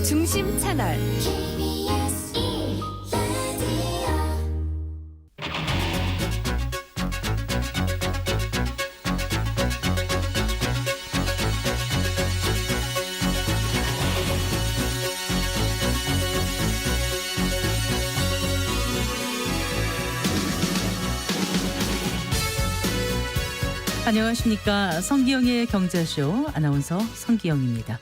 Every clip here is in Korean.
중심 채널. 안녕하십니까. 성기영의 경제쇼 아나운서 성기영입니다.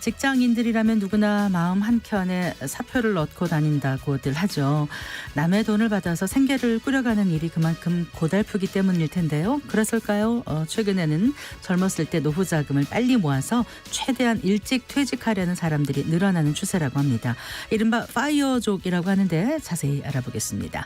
직장인들이라면 누구나 마음 한켠에 사표를 넣고 다닌다고들 하죠. 남의 돈을 받아서 생계를 꾸려가는 일이 그만큼 고달프기 때문일 텐데요. 그랬을까요? 최근에는 젊었을 때 노후 자금을 빨리 모아서 최대한 일찍 퇴직하려는 사람들이 늘어나는 추세라고 합니다. 이른바 파이어족이라고 하는데 자세히 알아보겠습니다.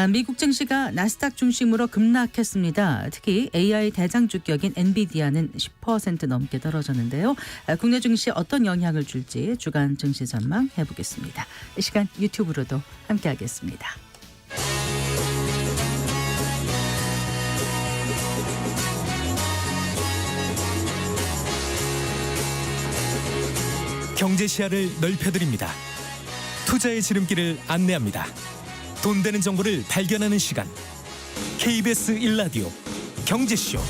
미국 증시가 나스닥 중심으로 급락했습니다. 특히 AI 대장주격인 엔비디아는 10% 넘게 떨어졌는데요. 국내 증시에 어떤 영향을 줄지 주간 증시 전망 해보겠습니다. 이 시간 유튜브로도 함께하겠습니다. 경제 시야를 넓혀드립니다. 투자의 지름길을 안내합니다. 돈 되는 정보를 발견하는 시간. KBS 1라디오 경제쇼.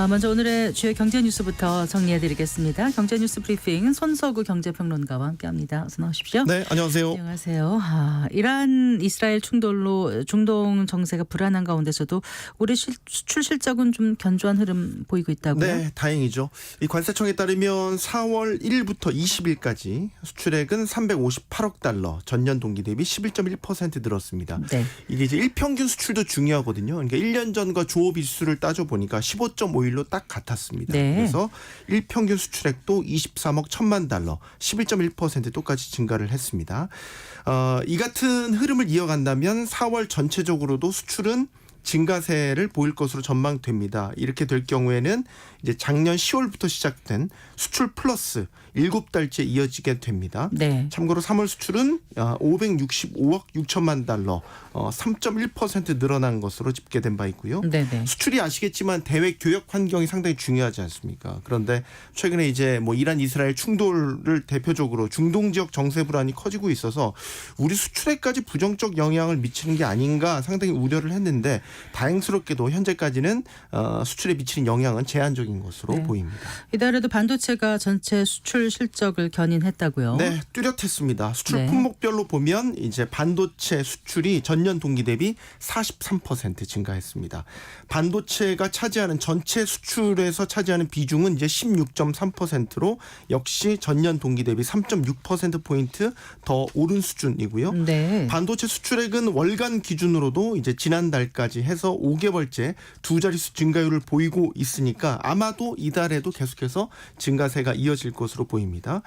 먼저 오늘의 주요 경제 뉴스부터 정리해드리겠습니다. 경제 뉴스 브리핑 손석구 경제평론가와 함께합니다. 어서 나오십시오. 네, 안녕하세요. 안녕하세요. 이란 이스라엘 충돌로 중동 정세가 불안한 가운데서도 올해 수출 실적은 좀 견조한 흐름 보이고 있다고요? 네, 다행이죠. 이 관세청에 따르면 4월 1일부터 20일까지 수출액은 358억 달러, 전년 동기 대비 11.1% 늘었습니다. 네. 이게 이제 일평균 수출도 중요하거든요. 그러니까 1년 전과 조업 일수를 따져 보니까 15.5일로 딱 같았습니다. 네. 그래서 일평균 수출액도 23억 1천만 달러, 11.1% 똑같이 증가를 했습니다. 이 같은 흐름을 이어간다면 4월 전체적으로도 수출은 증가세를 보일 것으로 전망됩니다. 이렇게 될 경우에는 이제 작년 10월부터 시작된 수출 플러스 7달째 이어지게 됩니다. 네. 참고로 3월 수출은 565억 6천만 달러, 3.1% 늘어난 것으로 집계된 바 있고요. 네네. 수출이 아시겠지만 대외 교역 환경이 상당히 중요하지 않습니까? 그런데 최근에 이제 뭐 이란 이스라엘 충돌을 대표적으로 중동 지역 정세 불안이 커지고 있어서 우리 수출에까지 부정적 영향을 미치는 게 아닌가 상당히 우려를 했는데 다행스럽게도 현재까지는 수출에 미치는 영향은 제한적인 것으로 네. 보입니다. 이달에도 반도체가 전체 수출 실적을 견인했다고요? 네, 뚜렷했습니다. 수출 네. 품목별로 보면 이제 반도체 수출이 전년 동기 대비 43% 증가했습니다. 반도체가 차지하는 전체 수출에서 차지하는 비중은 이제 16.3%로 역시 전년 동기 대비 3.6%포인트 더 오른 수준이고요. 네. 반도체 수출액은 월간 기준으로도 이제 지난달까지 해서 5개월째 두 자릿수 증가율을 보이고 있으니까 아마도 이달에도 계속해서 증가세가 이어질 것으로 보입니다.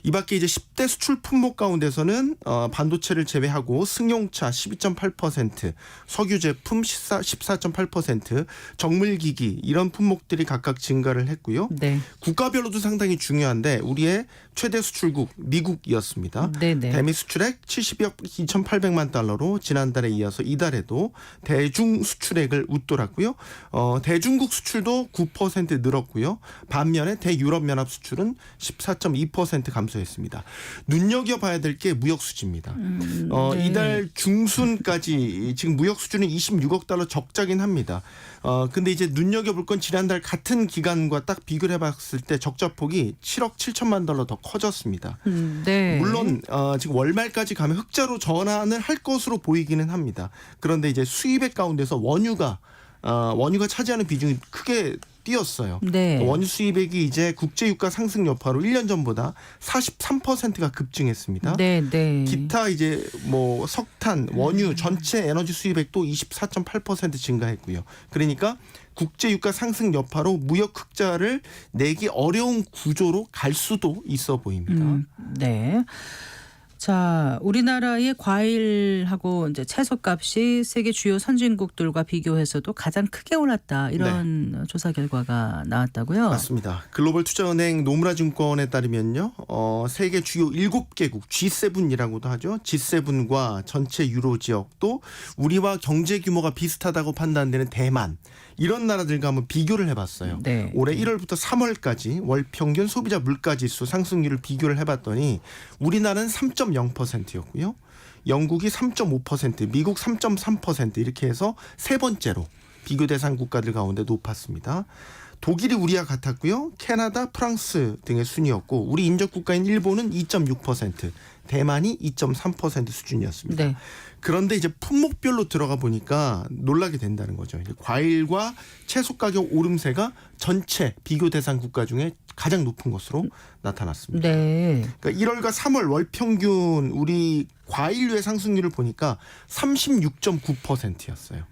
이 밖에 이제 10대 수출 품목 가운데서는 반도체를 제외하고 승용차 12.8%, 석유 제품 14.8%, 정밀기기 이런 품목들이 각각 증가를 했고요. 네. 국가별로도 상당히 중요한데 우리의 최대 수출국 미국이었습니다. 네네. 대미 수출액 72억 2,800만 달러로 지난달에 이어서 이달에도 대중 수출액을 웃돌았고요. 대중국 수출도 9% 늘었고요. 반면에 대유럽연합 수출은 14.2% 감소했습니다. 눈여겨봐야 될 게 무역 수지입니다. 네. 이달 중순까지 지금 무역 수준은 26억 달러 적자긴 합니다. 근데 이제 눈여겨볼 건 지난달 같은 기간과 딱 비교를 해봤을 때 적자폭이 7억 7천만 달러 더 커졌습니다. 네. 물론 지금 월말까지 가면 흑자로 전환을 할 것으로 보이기는 합니다. 그런데 이제 수입액 가운데서 원유가 차지하는 비중이 크게 뛰었어요. 네. 원유 수입액이 이제 국제유가 상승 여파로 1년 전보다 43%가 급증했습니다. 네, 네. 기타 이제 뭐 석탄, 원유 전체 에너지 수입액도 24.8% 증가했고요. 그러니까 국제유가 상승 여파로 무역 흑자를 내기 어려운 구조로 갈 수도 있어 보입니다. 네. 자, 우리나라의 과일하고 이제 채소값이 세계 주요 선진국들과 비교해서도 가장 크게 올랐다. 이런 조사 결과가 나왔다고요. 맞습니다. 글로벌 투자은행 노무라 증권에 따르면요. 세계 주요 7개국 G7이라고도 하죠. G7과 전체 유로 지역도 우리와 경제 규모가 비슷하다고 판단되는 대만 이런 나라들과 한번 비교를 해봤어요. 네. 올해 1월부터 3월까지 월 평균 소비자 물가지수 상승률을 비교를 해봤더니 우리나라는 3.0%였고요. 영국이 3.5%, 미국 3.3% 이렇게 해서 세 번째로 비교 대상 국가들 가운데 높았습니다. 독일이 우리와 같았고요. 캐나다, 프랑스 등의 순이었고 우리 인접 국가인 일본은 2.6%, 대만이 2.3% 수준이었습니다. 네. 그런데 이제 품목별로 들어가 보니까 놀라게 된다는 거죠. 이제 과일과 채소 가격 오름세가 전체 비교 대상 국가 중에 가장 높은 것으로 나타났습니다. 네. 그러니까 1월과 3월 월 평균 우리 과일류의 상승률을 보니까 36.9%였어요.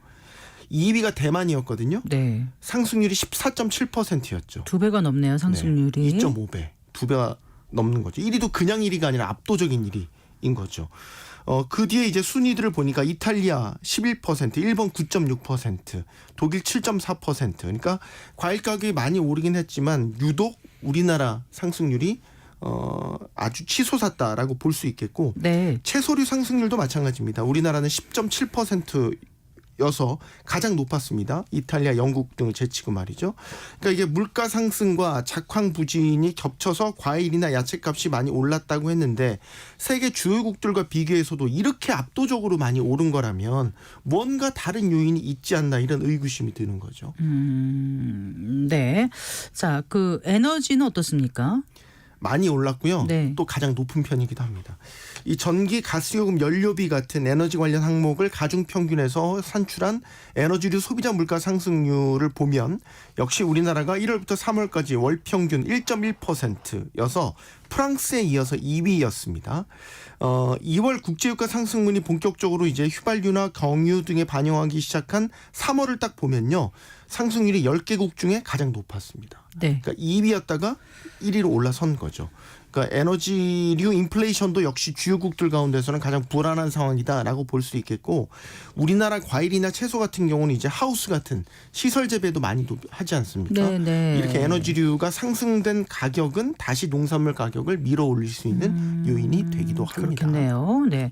2위가 대만이었거든요. 네. 상승률이 14.7%였죠. 두 배가 넘네요, 상승률이. 2.5배. 두 배가 넘는 거죠. 1위도 그냥 1위가 아니라 압도적인 1위인 거죠. 그 뒤에 이제 순위들을 보니까 이탈리아 11%, 일본 9.6%, 독일 7.4%. 그러니까 과일 가격이 많이 오르긴 했지만 유독 우리나라 상승률이 아주 치솟았다라고 볼 수 있겠고 네. 채소류 상승률도 마찬가지입니다. 우리나라는 10.7%여서 가장 높았습니다. 이탈리아, 영국 등을 제치고 말이죠. 그러니까 이게 물가 상승과 작황 부진이 겹쳐서 과일이나 야채값이 많이 올랐다고 했는데 세계 주요국들과 비교해서도 이렇게 압도적으로 많이 오른 거라면 뭔가 다른 요인이 있지 않나 이런 의구심이 드는 거죠. 네. 자, 그 에너지는 어떻습니까? 많이 올랐고요. 네. 또 가장 높은 편이기도 합니다. 이 전기, 가스요금, 연료비 같은 에너지 관련 항목을 가중평균해서 산출한 에너지류 소비자 물가 상승률을 보면 역시 우리나라가 1월부터 3월까지 월 평균 1.1%여서 프랑스에 이어서 2위였습니다. 2월 국제유가 상승분이 본격적으로 이제 휘발유나 경유 등에 반영하기 시작한 3월을 딱 보면요. 상승률이 10개국 중에 가장 높았습니다. 네. 그러니까 2위였다가 1위로 올라선 거죠. 그러니까 에너지류 인플레이션도 역시 주요국들 가운데서는 가장 불안한 상황이다라고 볼 수 있겠고 우리나라 과일이나 채소 같은 경우는 이제 하우스 같은 시설 재배도 많이 하지 않습니까? 네, 네. 이렇게 에너지류가 상승된 가격은 다시 농산물 가격을 밀어 올릴 수 있는 요인이 되기도 합니다. 그렇겠네요. 네.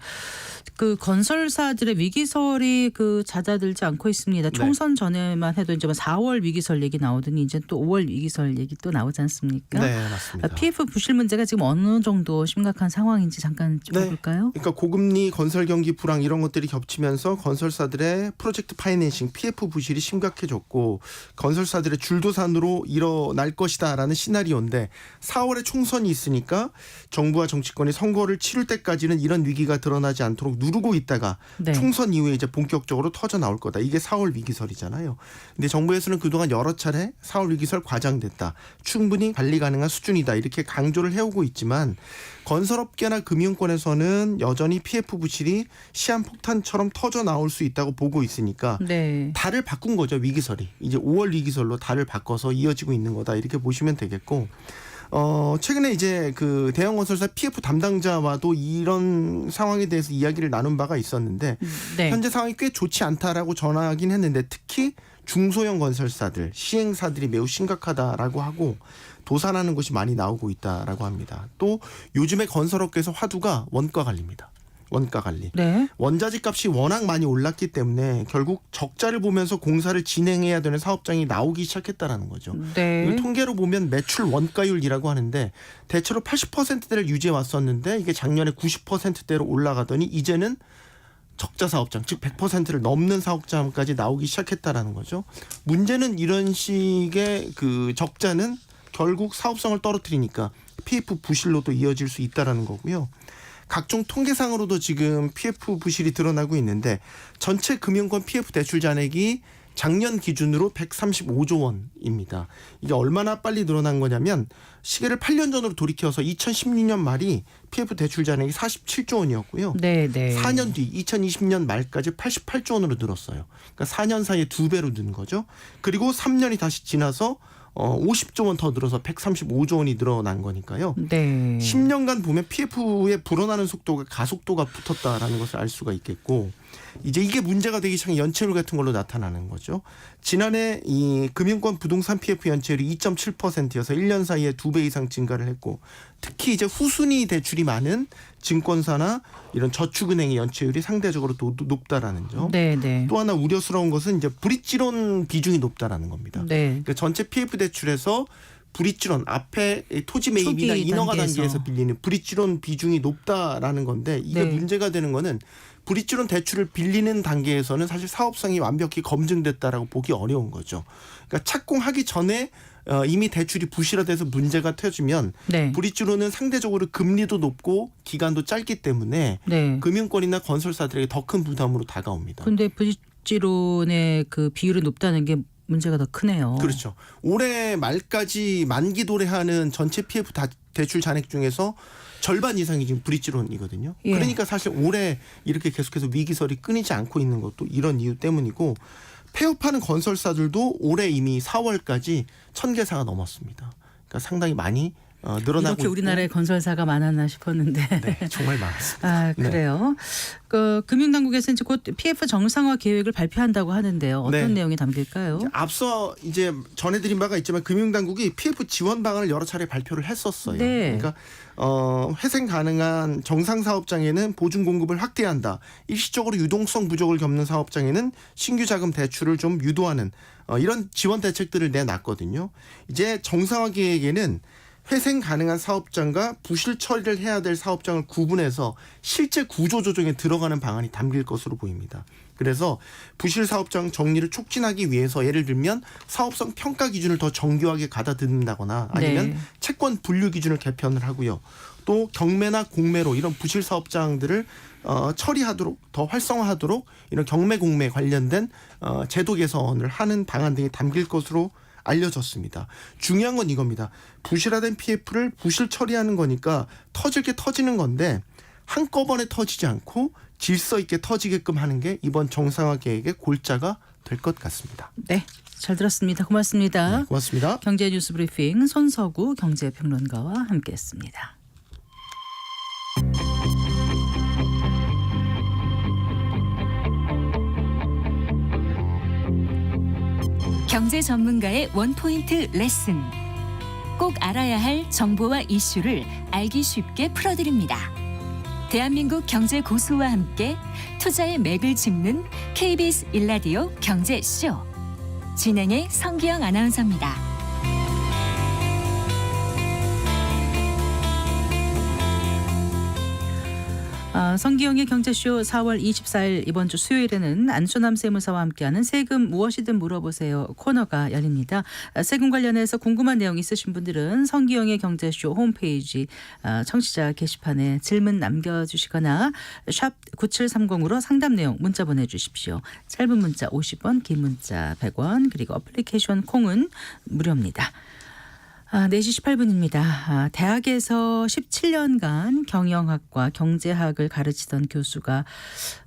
그 건설사들의 위기설이 그 잦아들지 않고 있습니다. 총선 전에만 해도 이제 4월 위기설 얘기 나오더니 이제 또 5월 위기설 얘기 또 나오지 않습니까? 네, 맞습니다. PF 부실 문제가 지금 어느 정도 심각한 상황인지 잠깐 짚어볼까요? 그러니까 고금리, 건설 경기 불황 이런 것들이 겹치면서 건설사들의 프로젝트 파이낸싱, PF 부실이 심각해졌고 건설사들의 줄도산으로 일어날 것이다라는 시나리오인데 4월에 총선이 있으니까 정부와 정치권이 선거를 치를 때까지는 이런 위기가 드러나지 않도록 누르고 있다가 네. 총선 이후에 이제 본격적으로 터져 나올 거다. 이게 4월 위기설이잖아요. 근데 정부에서는 그동안 여러 차례 4월 위기설 과장됐다. 충분히 관리 가능한 수준이다. 이렇게 강조를 해오고 있지만 건설업계나 금융권에서는 여전히 PF 부실이 시한폭탄처럼 터져 나올 수 있다고 보고 있으니까 네. 달을 바꾼 거죠. 위기설이. 이제 5월 위기설로 달을 바꿔서 이어지고 있는 거다. 이렇게 보시면 되겠고 최근에 이제 그 대형 건설사 PF 담당자와도 이런 상황에 대해서 이야기를 나눈 바가 있었는데 네. 현재 상황이 꽤 좋지 않다라고 전하긴 했는데 특히 중소형 건설사들, 시행사들이 매우 심각하다라고 하고 도산하는 것이 많이 나오고 있다라고 합니다. 또 요즘에 건설업계에서 화두가 원가 관리입니다. 원가 관리. 네. 원자재 값이 워낙 많이 올랐기 때문에 결국 적자를 보면서 공사를 진행해야 되는 사업장이 나오기 시작했다라는 거죠. 네. 이걸 통계로 보면 매출 원가율이라고 하는데 대체로 80%대를 유지해 왔었는데 이게 작년에 90%대로 올라가더니 이제는 적자 사업장, 즉 100%를 넘는 사업장까지 나오기 시작했다라는 거죠. 문제는 이런 식의 그 적자는 결국 사업성을 떨어뜨리니까 PF 부실로도 이어질 수 있다라는 거고요. 각종 통계상으로도 지금 PF 부실이 드러나고 있는데 전체 금융권 PF 대출 잔액이 작년 기준으로 135조 원입니다. 이게 얼마나 빨리 늘어난 거냐면 시계를 8년 전으로 돌이켜서 2016년 말이 PF 대출 잔액이 47조 원이었고요. 네, 네. 4년 뒤 2020년 말까지 88조 원으로 늘었어요. 그러니까 4년 사이에 2배로 는 거죠. 그리고 3년이 다시 지나서 50조 원 더 늘어서 135조 원이 늘어난 거니까요. 네. 10년간 보면 PF에 불어나는 속도가 가속도가 붙었다라는 것을 알 수가 있겠고 이제 이게 문제가 되기 시작한 연체율 같은 걸로 나타나는 거죠. 지난해 이 금융권 부동산 PF 연체율이 2.7%여서 1년 사이에 2배 이상 증가를 했고 특히 이제 후순위 대출이 많은 증권사나 이런 저축은행의 연체율이 상대적으로 높다라는 점. 네, 네. 또 하나 우려스러운 것은 이제 브릿지론 비중이 높다라는 겁니다. 네. 그러니까 전체 PF 대출에서 브릿지론 앞에 토지 매입이나 초기 인허가 단계에서. 단계에서 빌리는 브릿지론 비중이 높다라는 건데 이게 네. 문제가 되는 거는 브릿지론 대출을 빌리는 단계에서는 사실 사업성이 완벽히 검증됐다라고 보기 어려운 거죠. 그러니까 착공하기 전에 이미 대출이 부실화돼서 문제가 터지면 네. 브릿지론은 상대적으로 금리도 높고 기간도 짧기 때문에 네. 금융권이나 건설사들에게 더 큰 부담으로 다가옵니다. 근데 브릿지론의 그 비율이 높다는 게 문제가 더 크네요. 그렇죠. 올해 말까지 만기 도래하는 전체 PF 대출 잔액 중에서 절반 이상이 지금 브릿지론이거든요. 예. 그러니까 사실 올해 이렇게 계속해서 위기설이 끊이지 않고 있는 것도 이런 이유 때문이고 폐업하는 건설사들도 올해 이미 4월까지 1,000개사가 넘었습니다. 그러니까 상당히 많이 늘어나고 이렇게 있고. 우리나라에 건설사가 많았나 싶었는데. 네, 정말 많았습니다. 아, 그래요. 그 금융당국에서 이제 곧 PF 정상화 계획을 발표한다고 하는데요. 어떤 네. 내용이 담길까요? 앞서 이제 전해드린 바가 있지만 금융당국이 PF 지원 방안을 여러 차례 발표를 했었어요. 네. 그러니까 회생 가능한 정상 사업장에는 보증 공급을 확대한다. 일시적으로 유동성 부족을 겪는 사업장에는 신규 자금 대출을 좀 유도하는 이런 지원 대책들을 내놨거든요. 이제 정상화 계획에는 회생 가능한 사업장과 부실 처리를 해야 될 사업장을 구분해서 실제 구조 조정에 들어가는 방안이 담길 것으로 보입니다. 그래서 부실 사업장 정리를 촉진하기 위해서 예를 들면 사업성 평가 기준을 더 정교하게 가다듬는다거나 아니면 네. 채권 분류 기준을 개편을 하고요. 또 경매나 공매로 이런 부실 사업장들을 처리하도록 더 활성화하도록 이런 경매 공매 관련된 제도 개선을 하는 방안 등이 담길 것으로 알려졌습니다. 중요한 건 이겁니다. 부실화된 PF를 부실 처리하는 거니까 터질 게 터지는 건데 한꺼번에 터지지 않고 질서 있게 터지게끔 하는 게 이번 정상화 계획의 골자가 될 것 같습니다. 네, 잘 들었습니다. 고맙습니다. 네, 고맙습니다. 경제 뉴스 브리핑 손서구 경제평론가와 함께했습니다. 경제 전문가의 원포인트 레슨. 꼭 알아야 할 정보와 이슈를 알기 쉽게 풀어드립니다. 대한민국 경제 고수와 함께 투자의 맥을 짚는 KBS 일라디오 경제쇼. 진행의 성기영 아나운서입니다. 성기영의 경제쇼 4월 24일 이번 주 수요일에는 안수남 세무사와 함께하는 세금 무엇이든 물어보세요 코너가 열립니다. 세금 관련해서 궁금한 내용 있으신 분들은 성기영의 경제쇼 홈페이지 청취자 게시판에 질문 남겨주시거나 샵 9730으로 상담 내용 문자 보내주십시오. 짧은 문자 50원, 긴 문자 100원, 그리고 어플리케이션 콩은 무료입니다. 4시 18분입니다. 대학에서 17년간 경영학과 경제학을 가르치던 교수가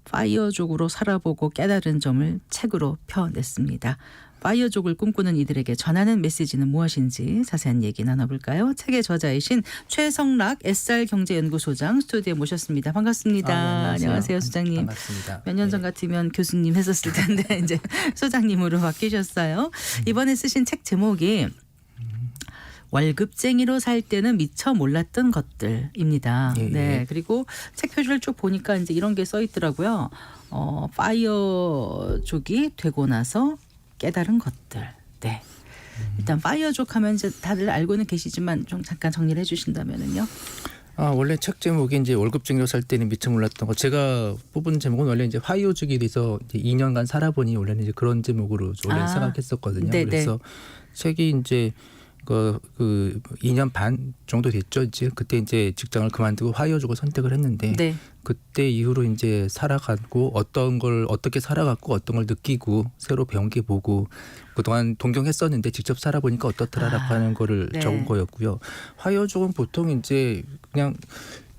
파이어족으로 살아보고 깨달은 점을 책으로 펴냈습니다. 파이어족을 꿈꾸는 이들에게 전하는 메시지는 무엇인지 자세한 얘기 나눠볼까요? 책의 저자이신 최성락 SR경제연구소장 스튜디오에 모셨습니다. 반갑습니다. 안녕하세요, 소장님. 반갑습니다. 몇 년 전 같으면 교수님 했었을 텐데 이제 소장님으로 바뀌셨어요. 이번에 쓰신 책 제목이 월급쟁이로 살 때는 미처 몰랐던 것들입니다. 예, 예. 네, 그리고 책 표지를 쭉 보니까 이제 이런 게 써 있더라고요. 파이어족이 되고 나서 깨달은 것들. 네. 일단 파이어족 하면 이제 다들 알고는 계시지만 좀 잠깐 정리를 해주신다면은요. 원래 책 제목이 이제 월급쟁이로 살 때는 미처 몰랐던 거. 제가 뽑은 제목은 원래 이제 화이오족에 대해서 이제 2년간 살아보니 원래는 이제 그런 제목으로 원래 생각했었거든요. 네네. 그래서 책이 이제 그 2년 반 정도 됐죠. 이제 그때 이제 직장을 그만두고 화이어족을 선택을 했는데 네. 그때 이후로 이제 살아가고 어떤 걸 어떻게 살아갔고 어떤 걸 느끼고 새로 배운 게 보고 그동안 동경했었는데 직접 살아보니까 어떻더라라고 하는 거를 네. 적은 거였고요. 화이어족은 보통 이제 그냥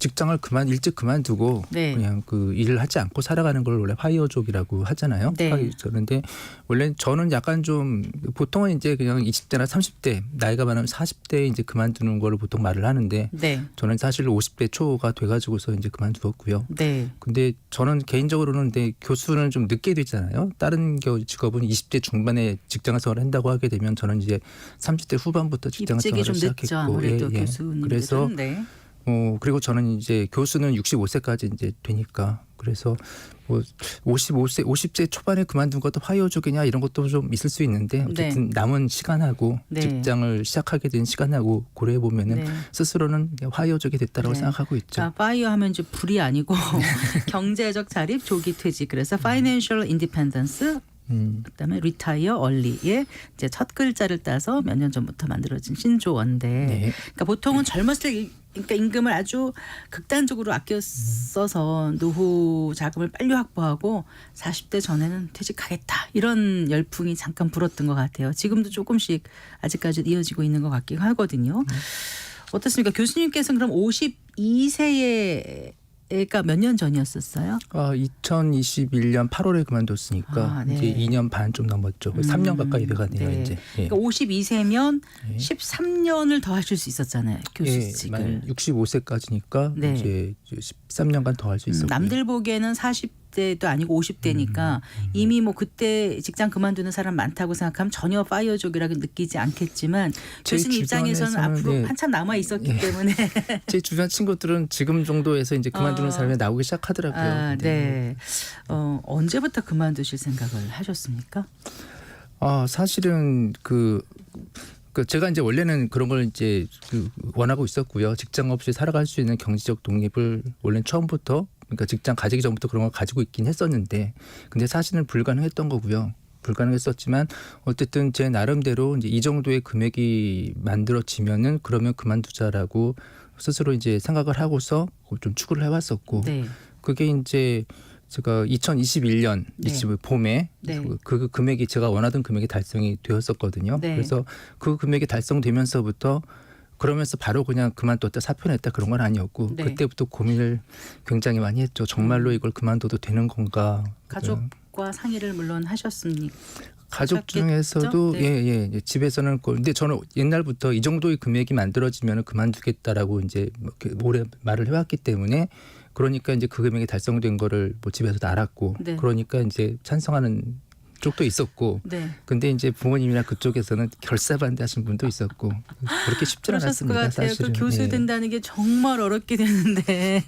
직장을 일찍 그만두고 네. 그냥 그 일을 하지 않고 살아가는 걸 원래 화이어족이라고 하잖아요. 네. 그런데 원래 저는 약간 좀 보통은 이제 그냥 20대나 30대 나이가 많으면 40대에 이제 그만두는 걸 보통 말을 하는데 네. 저는 사실 50대 초가 돼가지고서 이제 그만두었고요. 네. 근데 저는 개인적으로는 근데 교수는 좀 늦게 되잖아요. 다른 직업은 20대 중반에 직장 생활을 한다고 하게 되면 저는 이제 30대 후반부터 직장 입직이 생활을 좀 시작했고, 늦죠. 아무래도 교수님들은. 그래서 네. 그리고 저는 이제 교수는 65세까지 이제 되니까 그래서 뭐 50세 초반에 그만둔 것도 화이어족이냐 이런 것도 좀 있을 수 있는데 어쨌든 남은 시간하고 네. 직장을 시작하게 된 시간하고 고려해 보면은 네. 스스로는 화이어족이 됐다라고 네. 생각하고 있죠. 자, 파이어 하면 이제 불이 아니고 경제적 자립, 조기 퇴직. 그래서 파이낸셜 인디펜던스 그다음에 retire early의 이제 첫 글자를 따서 몇 년 전부터 만들어진 신조어인데, 네. 그러니까 보통은 젊었을 때 그러니까 임금을 아주 극단적으로 아껴 써서 노후 자금을 빨리 확보하고 40대 전에는 퇴직하겠다 이런 열풍이 잠깐 불었던 것 같아요. 지금도 조금씩 아직까지 이어지고 있는 것 같긴 하거든요. 어떻습니까? 교수님께서는 그럼 52세에 가 몇 년 전이었었어요? 2021년 8월에 그만뒀으니까 네. 이제 2년 반 좀 넘었죠. 3년 가까이 돼가네요. 네. 이제. 예. 그러니까 52세면 네. 13년을 더 하실 수 있었잖아요. 교수직을. 만 65세까지니까 네. 이제 13년간 더 할 수 있었고요. 남들 보기에는 40대도 아니고 50대니까 이미 뭐 그때 직장 그만두는 사람 많다고 생각하면 전혀 파이어족이라고 느끼지 않겠지만 제 교수님 입장에서는 주변에서는 앞으로 네. 한참 남아 있었기 때문에 제 주변 친구들은 지금 정도에서 이제 그만두는 사람이 나오기 시작하더라고요. 아, 근데 네. 언제부터 그만두실 생각을 하셨습니까? 사실은 그 제가 이제 원래는 그런 걸 이제 원하고 있었고요. 직장 없이 살아갈 수 있는 경제적 독립을 원래 처음부터 그러니까 직장 가지기 전부터 그런 걸 가지고 있긴 했었는데, 근데 사실은 불가능했던 거고요. 불가능했었지만 어쨌든 제 나름대로 이제 이 정도의 금액이 만들어지면은 그러면 그만두자라고 스스로 이제 생각을 하고서 좀 추구를 해왔었고, 네. 그게 이제 제가 2021년 네. 봄에 네. 그 금액이 제가 원하던 금액이 달성이 되었었거든요. 네. 그래서 그 금액이 달성되면서부터 그러면서 바로 그냥 그만뒀다 사표냈다 그런 건 아니었고, 네. 그때부터 고민을 굉장히 많이 했죠. 정말로 이걸 그만둬도 되는 건가. 가족과 상의를 물론 하셨습니까? 가족 중에서도 네. 예, 집에서는 근데 저는 옛날부터 이 정도의 금액이 만들어지면 그만두겠다라고 이제 오래 말을 해왔기 때문에, 그러니까 이제 그 금액이 달성된 거를 뭐 집에서도 알았고, 네. 그러니까 이제 찬성하는 쪽도 있었고, 네. 근데 이제 부모님이나 그쪽에서는 결사반대하신 분도 있었고 그렇게 쉽지 그러셨을 것 않았습니다. 같아요. 사실은. 그 교수 예. 된다는 게 정말 어렵게 되는데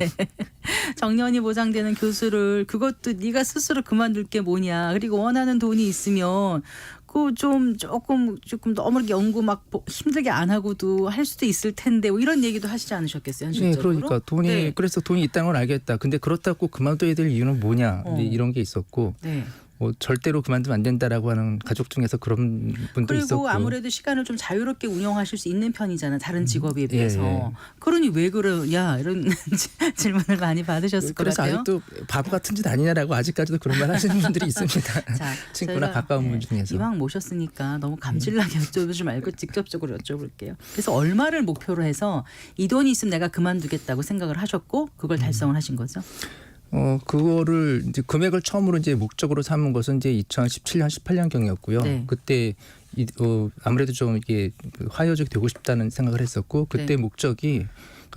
정년이 보장되는 교수를 그것도 네가 스스로 그만둘 게 뭐냐. 그리고 원하는 돈이 있으면 그 좀 조금 너무 이렇게 연구 막 힘들게 안 하고도 할 수도 있을 텐데 뭐 이런 얘기도 하시지 않으셨겠어요? 네, 현실적으로? 그러니까 돈이 네. 그래서 돈이 있다는 걸 알겠다. 근데 그렇다고 그만둬야 될 이유는 뭐냐. 이제 이런 게 있었고, 네. 뭐 절대로 그만두면 안 된다라고 하는 가족 중에서 그런 분도 그리고 있었고. 아무래도 시간을 좀 자유롭게 운영하실 수 있는 편이잖아요. 다른 직업에 비해서. 예. 그러니 왜 그러냐 이런 질문을 많이 받으셨을 것 그래서 같아요. 아직도 바보 같은 짓 아니냐라고 아직까지도 그런 말 하시는 분들이 있습니다. 자, 친구나 저희가, 가까운 분 중에서. 이왕 모셨으니까 너무 감질나게 여쭤보지 말고 직접적으로 여쭤볼게요. 그래서 얼마를 목표로 해서 이 돈이 있으면 내가 그만두겠다고 생각을 하셨고 그걸 달성을 하신 거죠? 그거를 이제 금액을 처음으로 이제 목적으로 삼은 것은 이제 2017년, 18년 경이었고요. 네. 그때 아무래도 좀 이게 화이어족이 되고 싶다는 생각을 했었고, 그때 네. 목적이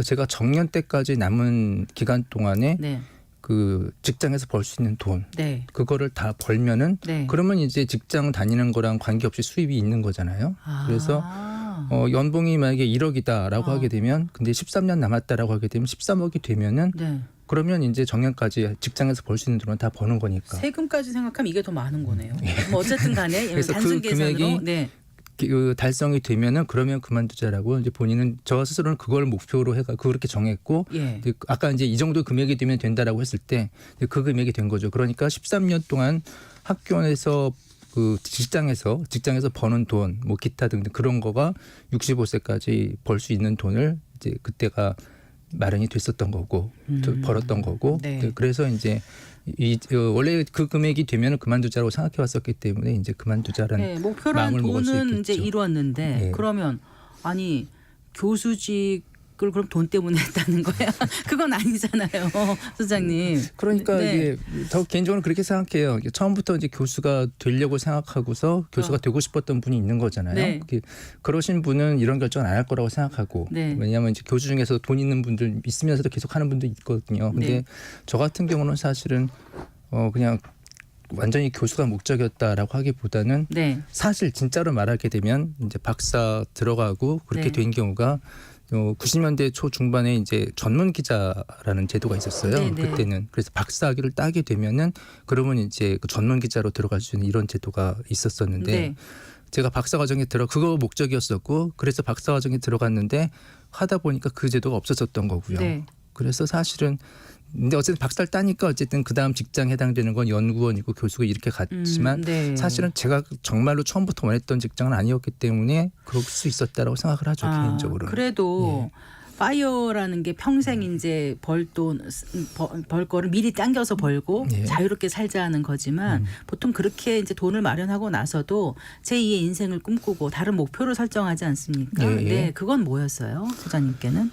제가 정년 때까지 남은 기간 동안에 네. 그 직장에서 벌 수 있는 돈, 네. 그거를 다 벌면은 네. 그러면 이제 직장 다니는 거랑 관계없이 수입이 있는 거잖아요. 그래서 연봉이 만약에 1억이다라고 하게 되면, 근데 13년 남았다라고 하게 되면 13억이 되면은 네. 그러면 이제 정년까지 직장에서 벌 수 있는 돈은 다 버는 거니까. 세금까지 생각하면 이게 더 많은 거네요. 뭐 어쨌든 간에 그래서 단순 그 계산으로 금액이 네. 그 달성이 되면은 그러면 그만두자라고 이제 본인은 저 스스로는 그걸 목표로 해가 그렇게 정했고, 예. 아까 이제 이 정도 금액이 되면 된다라고 했을 때 그 금액이 된 거죠. 그러니까 13년 동안 학교에서 그 직장에서 버는 돈, 뭐 기타 등등 그런 거가 65세까지 벌 수 있는 돈을 이제 그때가 마련이 됐었던 거고, 벌었던 거고. 네. 그래서 이제 원래 그 금액이 되면 그만두자라고 생각해 왔었기 때문에 이제 그만두자라는 목표라는 마음을 먹을 수 돈은 이제 있겠죠. 이루었는데 네. 그러면 아니 교수직 그걸 그럼 돈 때문에 했다는 거야? 그건 아니잖아요, 소장님. 그러니까 네. 이게 저 개인적으로 그렇게 생각해요. 이게 처음부터 이제 교수가 되려고 생각하고서 교수가 되고 싶었던 분이 있는 거잖아요. 네. 그러신 분은 이런 결정은 안 할 거라고 생각하고 네. 왜냐하면 이제 교수 중에서 돈 있는 분들 있으면서도 계속 하는 분도 있거든요. 근데 네. 저 같은 경우는 사실은 그냥 완전히 교수가 목적이었다라고 하기보다는 네. 사실 진짜로 말하게 되면 이제 박사 들어가고 그렇게 네. 된 경우가 90년대 초 중반에 이제 전문 기자라는 제도가 있었어요. 네, 네. 그때는 그래서 박사학위를 따게 되면은 그러면 이제 그 전문 기자로 들어갈 수 있는 이런 제도가 있었었는데 네. 제가 박사 과정에 그거 목적이었었고 그래서 박사 과정에 들어갔는데 하다 보니까 그 제도가 없어졌던 거고요. 네. 그래서 사실은 근데 어쨌든 박사를 따니까 어쨌든 그 다음 직장에 해당되는 건 연구원이고 교수가 이렇게 갔지만 네. 사실은 제가 정말로 처음부터 원했던 직장은 아니었기 때문에 그럴 수 있었다라고 생각을 하죠 개인적으로는. 그래도 파이어라는 게 평생 이제 벌 거를 미리 당겨서 벌고 예. 자유롭게 살자 하는 거지만 보통 그렇게 이제 돈을 마련하고 나서도 제2의 인생을 꿈꾸고 다른 목표를 설정하지 않습니까? 예, 예. 네, 그건 뭐였어요, 소장님께는?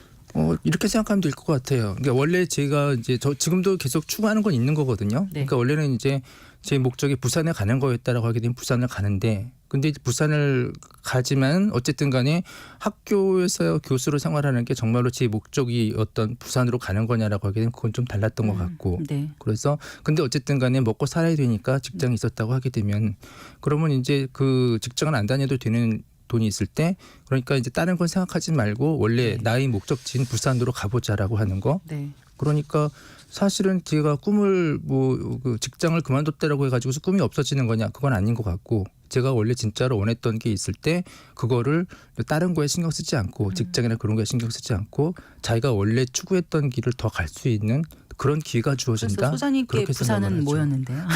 이렇게 생각하면 될 것 같아요. 그러니까 원래 제가 이제 저 지금도 계속 추구하는 건 있는 거거든요. 네. 그러니까 원래는 이제 제 목적이 부산에 가는 거였다라고 하게 되면 부산을 가는데 근데 이제 부산을 가지만 어쨌든 간에 학교에서 교수로 생활하는 게 정말로 제 목적이 어떤 부산으로 가는 거냐라고 하게 되면 그건 좀 달랐던 것 같고 네. 그래서 근데 어쨌든 간에 먹고 살아야 되니까 직장이 있었다고 하게 되면 그러면 이제 그 직장은 안 다녀도 되는 돈이 있을 때 그러니까 이제 다른 건 생각하지 말고 원래 나의 목적지인 부산으로 가보자라고 하는 거 네. 그러니까 사실은 제가 꿈을 그 직장을 그만뒀다라고 해가지고서 꿈이 없어지는 거냐 그건 아닌 것 같고 제가 원래 진짜로 원했던 게 있을 때 그거를 다른 거에 신경 쓰지 않고 직장이나 그런 거에 신경 쓰지 않고 자기가 원래 추구했던 길을 더 갈 수 있는 그런 기회가 주어진다. 그래서 소장님께 그렇게 생각을 부산은 하죠. 뭐였는데요?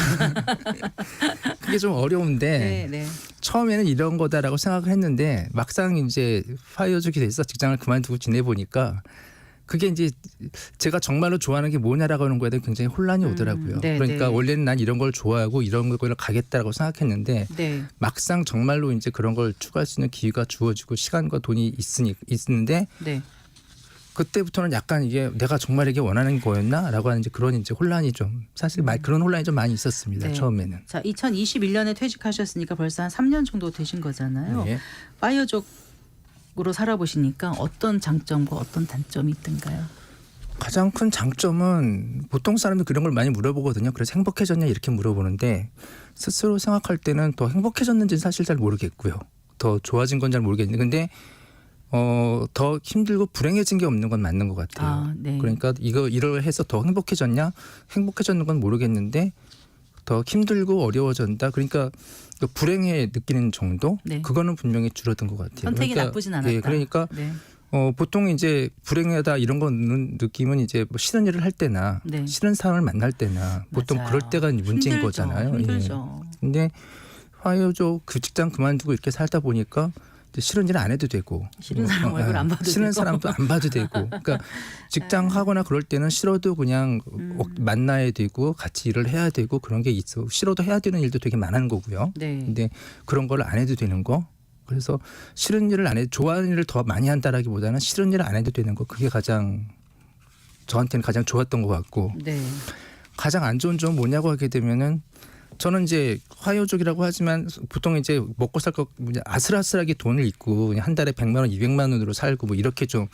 그게 좀 어려운데 네, 네. 처음에는 이런 거다라고 생각을 했는데 막상 이제 파이어족이 돼서 직장을 그만두고 지내보니까 그게 이제 제가 정말로 좋아하는 게 뭐냐라고 하는 거에 대해 굉장히 혼란이 오더라고요. 네, 그러니까 네. 원래는 난 이런 걸 좋아하고 이런 걸 가겠다라고 생각했는데 네. 막상 정말로 이제 그런 걸 추구할 수 있는 기회가 주어지고 시간과 돈이 있는데 네. 그때부터는 약간 이게 내가 정말 이게 원하는 거였나라고 하는 이제 그런 이제 혼란이 좀 사실 그런 혼란이 좀 많이 있었습니다. 네. 처음에는. 자, 2021년에 퇴직하셨으니까 벌써 한 3년 정도 되신 거잖아요. 네. 파이어족으로 살아보시니까 어떤 장점과 어떤 단점이 있던가요? 가장 큰 장점은 보통 사람들 그런 걸 많이 물어보거든요. 그래서 행복해졌냐 이렇게 물어보는데 스스로 생각할 때는 더 행복해졌는지는 사실 잘 모르겠고요. 더 좋아진 건 잘 모르겠는데 근데 더 힘들고 불행해진 게 없는 건 맞는 것 같아요. 아, 네. 그러니까 이걸 해서 더 행복해졌냐? 행복해졌는 건 모르겠는데 더 힘들고 어려워졌다. 그러니까 그 불행해 느끼는 정도? 네. 그거는 분명히 줄어든 것 같아요. 선택이 그러니까, 나쁘진 않았다. 예, 그러니까 네. 보통 이제 불행하다 이런 거 느낌은 이제 뭐 싫은 일을 할 때나 네. 싫은 사람을 만날 때나 보통 맞아요. 그럴 때가 문제인 힘들죠. 거잖아요. 힘들죠. 예. 근데 화요족 그 직장 그만두고 이렇게 살다 보니까 이제 싫은 일을 안 해도 되고 싫은 사람 얼굴 안 봐도 싫은 되고. 사람도 안 봐도 되고 그러니까 직장 하거나 그럴 때는 싫어도 그냥 만나야 되고 같이 일을 해야 되고 그런 게 있어 싫어도 해야 되는 일도 되게 많은 거고요. 네. 근데 그런 걸 안 해도 되는 거 그래서 싫은 일을 안 해 좋아하는 일을 더 많이 한다라기보다는 싫은 일을 안 해도 되는 거 그게 가장 저한테는 가장 좋았던 것 같고 네. 가장 안 좋은 점은 뭐냐고 하게 되면은 저는 이제 화요족이라고 하지만 보통 이제 먹고 살 거 아슬아슬하게 돈을 있고 한 달에 100만 원, 200만 원으로 살고 뭐 이렇게 좀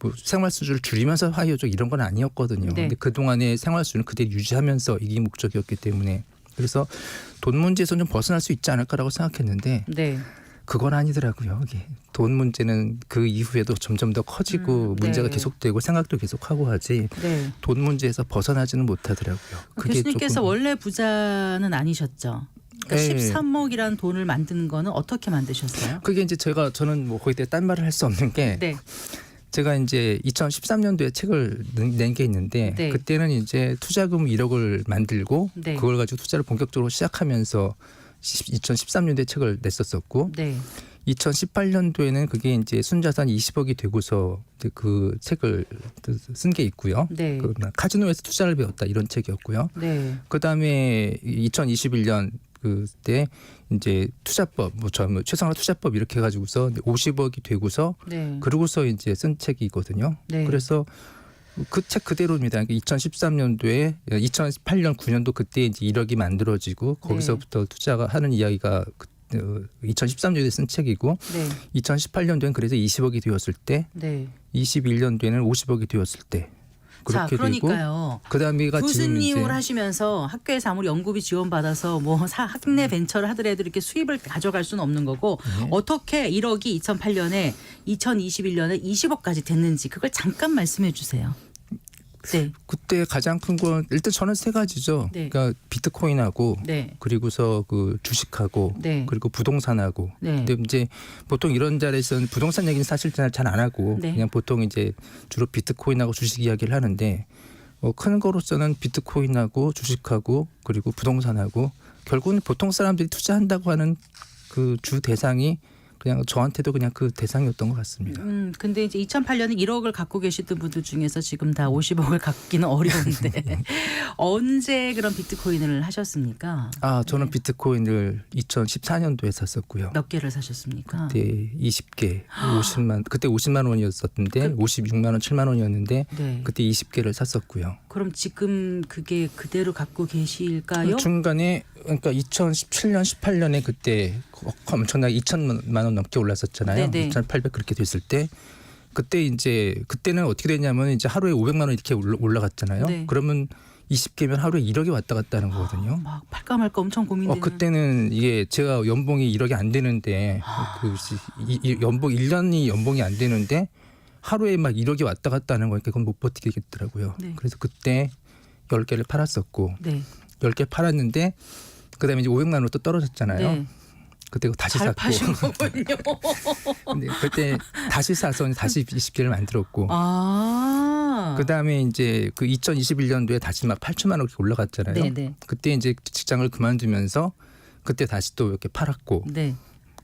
뭐 생활 수준을 줄이면서 화요족 이런 건 아니었거든요. 네. 근데 그동안의 생활 수준을 그대로 유지하면서 이게 목적이었기 때문에 그래서 돈 문제에서 좀 벗어날 수 있지 않을까라고 생각했는데 네. 그건 아니더라고요. 이게 돈 문제는 그 이후에도 점점 더 커지고 문제가 네. 계속되고 생각도 계속하고 하지 네. 돈 문제에서 벗어나지는 못하더라고요. 교수님께서 조금 원래 부자는 아니셨죠? 그러니까 네. 13억이라는 돈을 만드는 거는 어떻게 만드셨어요? 그게 이제 저는 뭐 거기에 딴 말을 할 수 없는 게 네. 제가 이제 2013년도에 책을 낸 게 있는데 네. 그때는 이제 투자금 1억을 만들고 네. 그걸 가지고 투자를 본격적으로 시작하면서 2013년도에 책을 냈었었고 네. 2018년도에는 그게 이제 순자산 20억이 되고서 그 책을 쓴 게 있고요. 네. 카지노에서 투자를 배웠다 이런 책이었고요. 네. 그다음에 2021년 그때 이제 투자법 뭐 최상화 투자법 이렇게 해가지고서 50억이 되고서 네. 그러고서 이제 쓴 책이거든요. 네. 그래서 그 책 그대로입니다. 2013년도에 2018년 9년도 그때 이제 1억이 만들어지고 거기서부터 투자가 하는 이야기가 2013년도에 쓴 책이고 네. 2018년도엔 그래서 20억이 되었을 때 네. 21년도에는 50억이 되었을 때 자, 그렇게 그러니까요. 되고 그다음에가 지금 이제 교수님을 하시면서 학교에서 아무리 연구비 지원받아서 뭐 학내 벤처를 하더라도 이렇게 수입을 가져갈 수는 없는 거고 어떻게 1억이 2008년에 2021년에 20억까지 됐는지 그걸 잠깐 말씀해 주세요. 네. 그때 가장 큰 건 일단 저는 세 가지죠. 네. 그러니까 비트코인하고 네. 그리고서 그 주식하고 네. 그리고 부동산하고. 네. 근데 이제 보통 이런 자리에서는 부동산 얘기는 사실 잘 안 하고 네. 그냥 보통 이제 주로 비트코인하고 주식 이야기를 하는데 큰 거로서는 비트코인하고 주식하고 그리고 부동산하고 결국은 보통 사람들이 투자한다고 하는 그 주 대상이 그냥 저한테도 그냥 그 대상이었던 것 같습니다. 근데 이제 2008년에 1억을 갖고 계시던 분들 중에서 지금 다 50억을 갖기는 어려운데 언제 그런 비트코인을 하셨습니까? 아, 저는 비트코인을 2014년도에 샀었고요. 몇 개를 사셨습니까? 그때 20개, 50만 그때 50만 원이었었는데 56만 원, 7만 원이었는데 네. 그때 20개를 샀었고요. 그럼 지금 그게 그대로 갖고 계실까요? 중간에 그러니까 2017년, 18년에 그때 엄청나게 2천만 원 넘게 올랐었잖아요. 네네. 2,800 그렇게 됐을 때 그때 이제 그때는 어떻게 됐냐면 이제 하루에 500만 원 이렇게 올라갔잖아요. 네. 그러면 20개면 하루에 1억이 왔다 갔다 하는 거거든요. 막 팔까 말까 엄청 고민되는. 그때는 이게 제가 연봉이 1억이 안 되는데 이 연봉 1년이 연봉이 안 되는데 하루에 막 1억이 왔다 갔다 하는 거니까 그건 못 버티겠더라고요. 네. 그래서 그때 10개를 팔았었고 네. 10개 팔았는데 그다음에 이제 500만 원으로 또 떨어졌잖아요. 네. 그때 다시 잘 샀고. 파신 거군요. 근데 그때 다시 사서 다시 20개를 만들었고. 아. 그다음에 이제 그 2021년도에 다시 막 8천만 원 이렇게 올라갔잖아요. 네네. 그때 이제 직장을 그만두면서 그때 다시 또 이렇게 팔았고 네.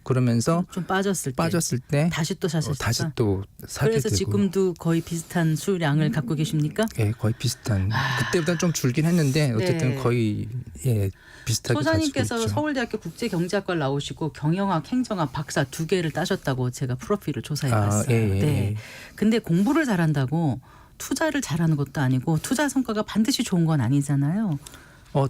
그러면서 좀 빠졌을 때 때 다시 또 사셨을까? 다시 또 사게 그래서 되고. 지금도 거의 비슷한 수량을 갖고 계십니까? 예, 거의 비슷한. 그때보다 좀 줄긴 했는데 어쨌든 네. 거의 비슷하게 소장님께서 가지고 있죠. 서울대학교 국제경제학과를 나오시고 경영학, 행정학 박사 2개를 따셨다고 제가 프로필을 조사해봤어요. 예. 네. 근데 공부를 잘한다고 투자를 잘하는 것도 아니고 투자 성과가 반드시 좋은 건 아니잖아요.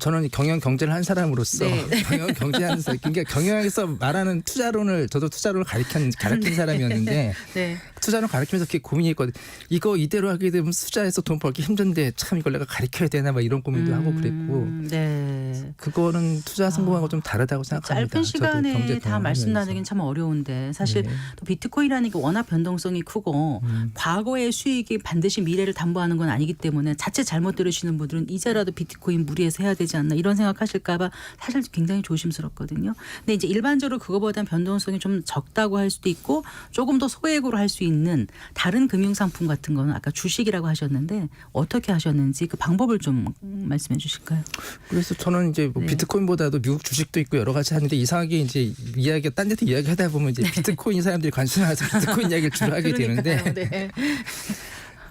저는 경영 경제를 한 사람으로서 네. 경영 경제하는 사람, 그러니까 경영에서 말하는 투자론을 저도 투자론을 가르친 사람이었는데 네. 투자론 가르치면서 그렇게 고민했거든. 이거 이대로 하게 되면 투자해서 돈 벌기 힘든데 참 이걸 내가 가르쳐야 되나 막 이런 고민도 하고 그랬고. 네. 그거는 투자 성공하고 좀 다르다고 생각합니다. 짧은 저도 시간에 경제 다 말씀 경영하면서. 나누긴 참 어려운데 사실 네. 또 비트코인이라는 게 워낙 변동성이 크고 과거의 수익이 반드시 미래를 담보하는 건 아니기 때문에 자칫 잘못 들으시는 분들은 이제라도 비트코인 무리해서 해야 되지 않나 이런 생각하실까 봐 사실 굉장히 조심스럽거든요. 근데 이제 일반적으로 그거보다는 변동성이 좀 적다고 할 수도 있고 조금 더 소액으로 할 수 있는 다른 금융상품 같은 거는 아까 주식이라고 하셨는데 어떻게 하셨는지 그 방법을 좀 말씀해 주실까요? 그래서 저는 이제 뭐 네. 비트코인보다도 미국 주식도 있고 여러 가지 하는데 이상하게 이제 이야기가 딴 데서 이야기하다 보면 이제 비트코인 사람들이 관심 많아서 비트코인 이야기를 주로 하게 되는데 네.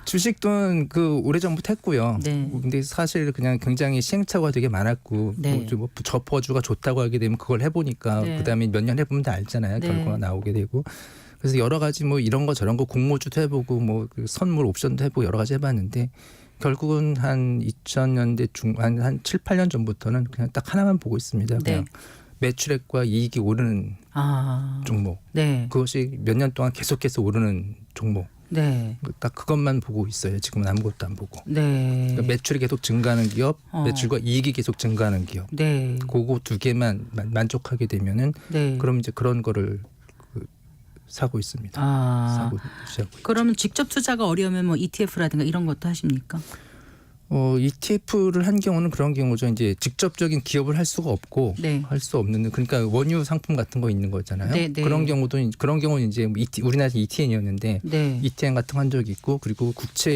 주식도 그 오래전부터 했고요. 네. 근데 사실 그냥 굉장히 시행착오가 되게 많았고 네. 뭐 저퍼주가 좋다고 하게 되면 그걸 해보니까 네. 그다음에 몇 년 해보면 다 알잖아요. 네. 결과가 나오게 되고. 그래서 여러 가지 뭐 이런 거 저런 거 공모주도 해보고 뭐 선물 옵션도 해보고 여러 가지 해봤는데 결국은 한 2000년대 한 7, 8년 전부터는 그냥 딱 하나만 보고 있습니다. 네. 그냥 매출액과 이익이 오르는 종목. 네. 그것이 몇 년 동안 계속해서 오르는 종목. 네. 딱 그것만 보고 있어요. 지금은 아무것도 안 보고. 네. 그러니까 매출이 계속 증가하는 기업, 매출과 이익이 계속 증가하는 기업. 네. 그거 두 개만 만족하게 되면은 네. 그럼 이제 그런 거를 사고 있습니다. 사고 시작하고. 그러면 직접 투자가 어려우면 뭐 ETF라든가 이런 것도 하십니까? ETF를 한 경우는 그런 경우죠. 이제 직접적인 기업을 할 수가 없고 네. 할 수 없는 그러니까 원유 상품 같은 거 있는 거잖아요. 네, 네. 그런 경우는 이제 우리나라 ETN이었는데 네. ETN 같은 거 한 적이 있고 그리고